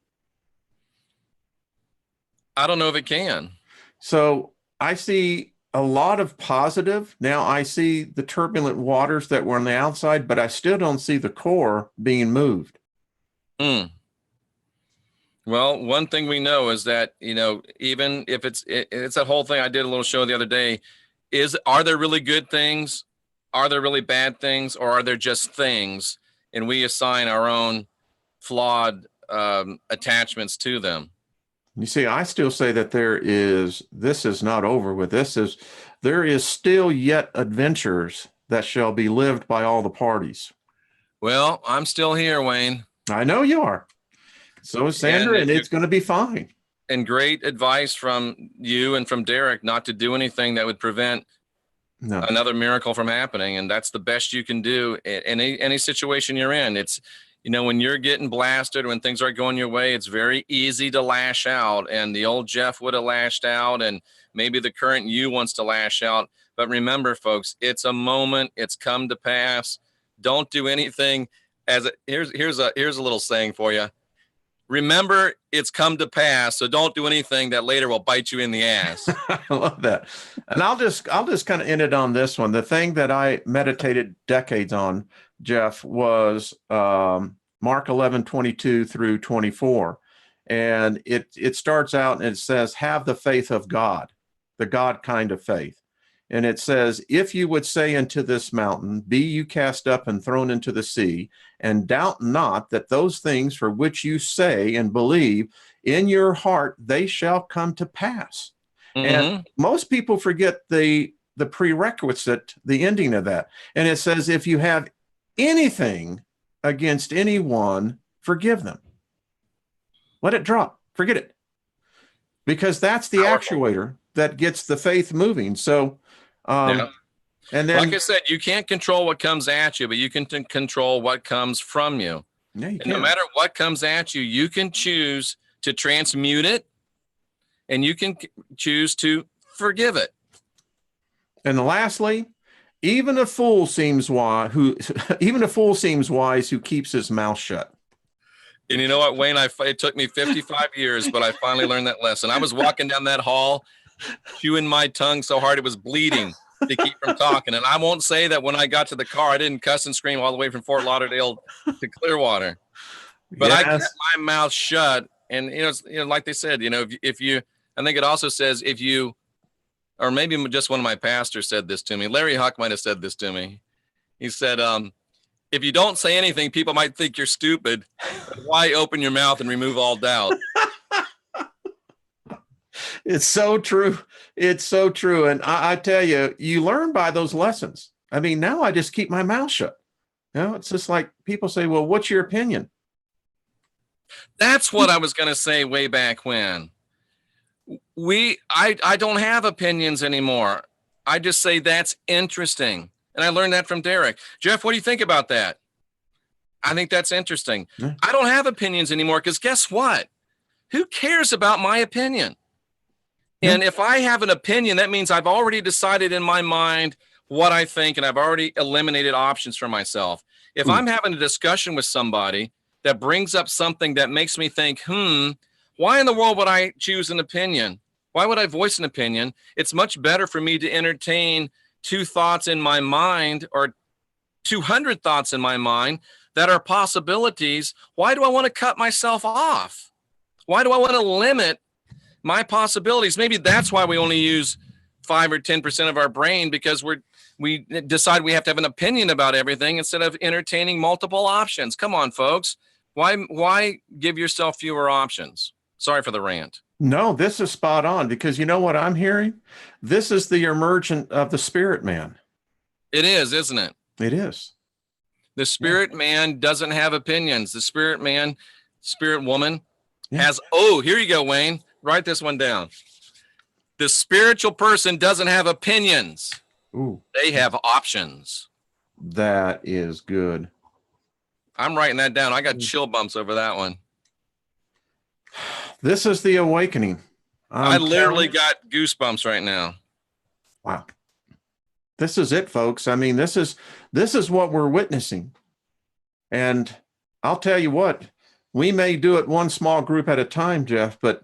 B: I don't know if it can.
A: So I see a lot of positive. Now I see the turbulent waters that were on the outside, but I still don't see the core being moved.
B: Well, one thing we know is that, even if it's that whole thing, I did a little show the other day, are there really good things? Are there really bad things? Or are there just things? And we assign our own flawed attachments to them.
A: You see, I still say that this is not over with. There is still yet adventures that shall be lived by all the parties.
B: Well, I'm still here, Wayne.
A: I know you are. So is Sandra, and it's going to be fine.
B: And great advice from you and from Derek not to do anything that would prevent another miracle from happening. And that's the best you can do in any situation you're in. It's, You know, when you're getting blasted, when things aren't going your way, it's very easy to lash out. And the old Jeff would have lashed out, and maybe the current you wants to lash out. But remember, folks, it's a moment. It's come to pass. Don't do anything here's a little saying for you. Remember, it's come to pass. So don't do anything that later will bite you in the ass.
A: I love that. And I'll just kind of end it on this one. The thing that I meditated decades on, Jeff, was Mark 11:22 through 24. And it starts out and it says, have the faith of God, the God kind of faith. And it says, if you would say unto this mountain, be you cast up and thrown into the sea, and doubt not that those things for which you say and believe in your heart, they shall come to pass. Mm-hmm. And most people forget the prerequisite, the ending of that. And it says, if you have anything against anyone, forgive them. Let it drop. Forget it. Because that's the actuator that gets the faith moving. So, and then,
B: like I said, you can't control what comes at you, but you can control what comes from you.
A: Yeah, you
B: and no matter what comes at you, you can choose to transmute it, and you can choose to forgive it.
A: And lastly, even a fool seems wise who keeps his mouth shut.
B: And you know what, Wayne? It took me 55 years, but I finally learned that lesson. I was walking down that hall, chewing my tongue so hard it was bleeding to keep from talking. And I won't say that when I got to the car, I didn't cuss and scream all the way from Fort Lauderdale to Clearwater. But yes. I kept my mouth shut. And, like they said, if you, I think it also says if you, or maybe just one of my pastors said this to me. Larry Huck might have said this to me. He said, if you don't say anything, people might think you're stupid. Why open your mouth and remove all doubt?
A: It's so true. It's so true. And I tell you, you learn by those lessons. I mean, now I just keep my mouth shut. It's just like people say, well, what's your opinion?
B: That's what I was going to say way back when. I don't have opinions anymore. I just say that's interesting. And I learned that from Derek. Jeff, what do you think about that? I think that's interesting. Yeah. I don't have opinions anymore because guess what? Who cares about my opinion? Yeah. And if I have an opinion, that means I've already decided in my mind what I think, and I've already eliminated options for myself. If I'm having a discussion with somebody that brings up something that makes me think, why in the world would I choose an opinion? Why would I voice an opinion? It's much better for me to entertain 2 thoughts in my mind or 200 thoughts in my mind that are possibilities. Why do I want to cut myself off? Why do I want to limit my possibilities? Maybe that's why we only use 5 or 10% of our brain, because we decide we have to have an opinion about everything instead of entertaining multiple options. Come on, folks. Why give yourself fewer options? Sorry for the rant.
A: No, this is spot on, because you know what I'm hearing? This is the emergence of the spirit man.
B: It is, isn't it?
A: It is.
B: The spirit man doesn't have opinions. The spirit man, spirit woman has, here you go, Wayne. Write this one down. The spiritual person doesn't have opinions.
A: Ooh.
B: They have options.
A: That is good.
B: I'm writing that down. I got chill bumps over that one.
A: This is the awakening.
B: I literally got goosebumps right now.
A: Wow. This is it, folks. I mean, this is what we're witnessing. And I'll tell you what, we may do it one small group at a time, Jeff, but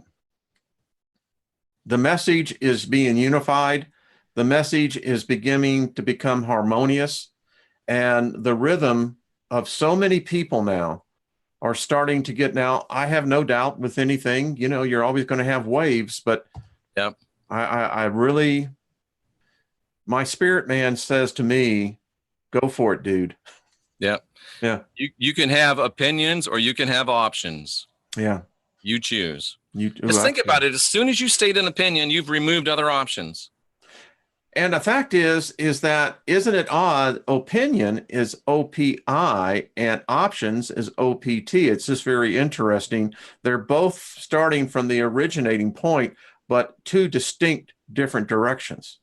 A: the message is being unified. The message is beginning to become harmonious. And the rhythm of so many people now are starting to get. Now, I have no doubt with anything, you're always going to have waves, but
B: yep.
A: I really, my spirit man says to me, go for it, dude.
B: Yep.
A: Yeah.
B: You can have opinions or you can have options.
A: Yeah.
B: You choose. Just think about it. As soon as you state an opinion, you've removed other options.
A: And the fact is that, isn't it odd? Opinion is OPI and options is OPT. It's just very interesting. They're both starting from the originating point, but 2 distinct different directions.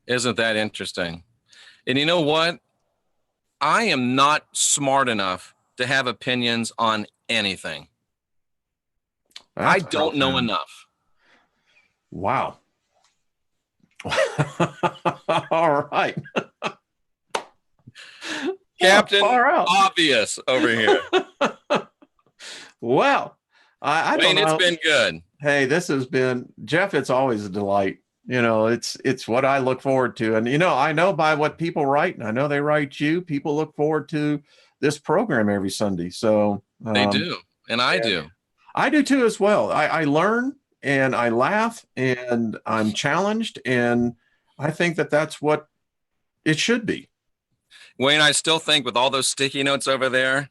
B: Isn't that interesting? And you know what? I am not smart enough to have opinions on anything.
A: That's
B: I don't know
A: profound.
B: enough.
A: Wow. All right.
B: Captain
A: Far out.
B: Obvious over here.
A: Well, I don't
B: Wayne, it's
A: know.
B: been good.
A: Hey, this has been, Jeff, it's always a delight. You know, it's what I look forward to. And, you know, I know by what people write, and I know they write you, people look forward to this program every Sunday. So
B: They do. And I do.
A: I do too as well. I learn and I laugh and I'm challenged. And I think that that's what it should be.
B: Wayne, I still think with all those sticky notes over there,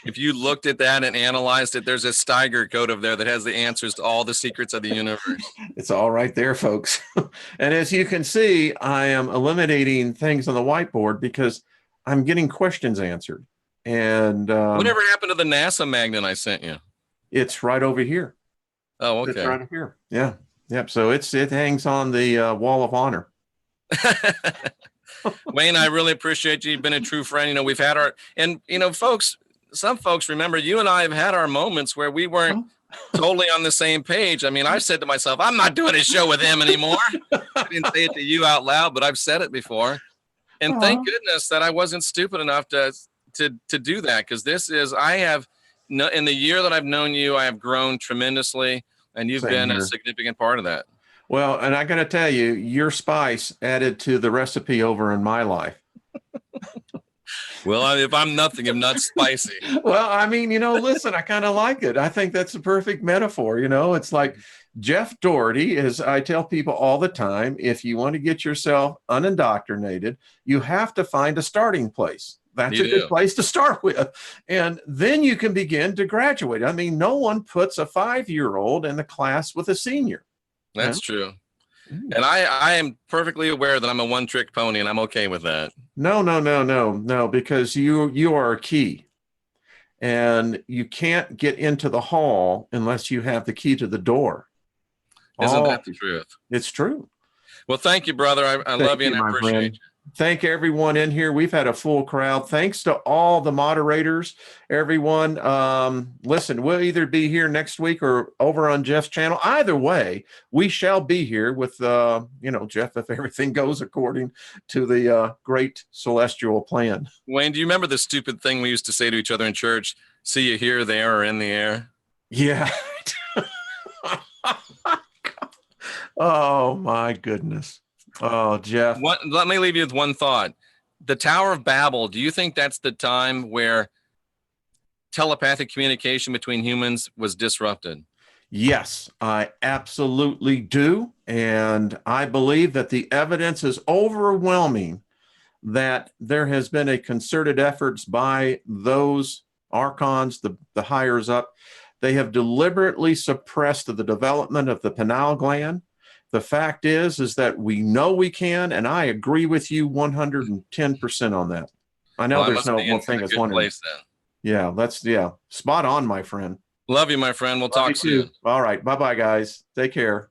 B: if you looked at that and analyzed it, there's a Steiger code over there that has the answers to all the secrets of the universe.
A: It's all right there, folks. And as you can see, I am eliminating things on the whiteboard because I'm getting questions answered. And
B: whatever happened to the NASA magnet I sent you?
A: it's right over here.
B: Oh, okay.
A: It's right over here. Yeah. Yep. So it hangs on the wall of honor.
B: Wayne, I really appreciate you. You've been a true friend. You know, we've had and you know, some folks remember you and I have had our moments where we weren't totally on the same page. I mean, I've said to myself, I'm not doing a show with him anymore. I didn't say it to you out loud, but I've said it before. And thank goodness that I wasn't stupid enough to do that. Because in the year that I've known you, I have grown tremendously, and you've been a significant part of that.
A: Well, and I got to tell you, your spice added to the recipe over in my life.
B: Well, if I'm nothing, I'm not spicy.
A: Well, I mean, you know, listen, I kind of like it. I think that's a perfect metaphor. You know, it's like Jeff Doherty, as I tell people all the time, if you want to get yourself unindoctrinated, you have to find a starting place. That's a good place to start with. And then you can begin to graduate. I mean, no one puts a 5-year-old in the class with a senior.
B: That's true. And I am perfectly aware that I'm a one-trick pony, and I'm okay with that.
A: No, because you are a key. And you can't get into the hall unless you have the key to the door.
B: Isn't that the truth?
A: It's true.
B: Well, thank you, brother. I love you and I appreciate you.
A: Thank everyone in here. We've had a full crowd. Thanks to all the moderators, everyone. Listen, we'll either be here next week or over on Jeff's channel. Either way, we shall be here with, Jeff, if everything goes according to the great celestial plan.
B: Wayne, do you remember the stupid thing we used to say to each other in church? See you here, there, or in the air?
A: Yeah. Oh, my goodness. Oh, Jeff.
B: Let me leave you with one thought. The Tower of Babel, do you think that's the time where telepathic communication between humans was disrupted?
A: Yes, I absolutely do. And I believe that the evidence is overwhelming that there has been a concerted efforts by those archons, the higher up. They have deliberately suppressed the development of the pineal gland. The fact is that we know we can, and I agree with you 110% on that. I know there's no one thing that's one. Yeah, spot on, my friend.
B: Love you, my friend. We'll talk soon.
A: All right. Bye-bye, guys. Take care.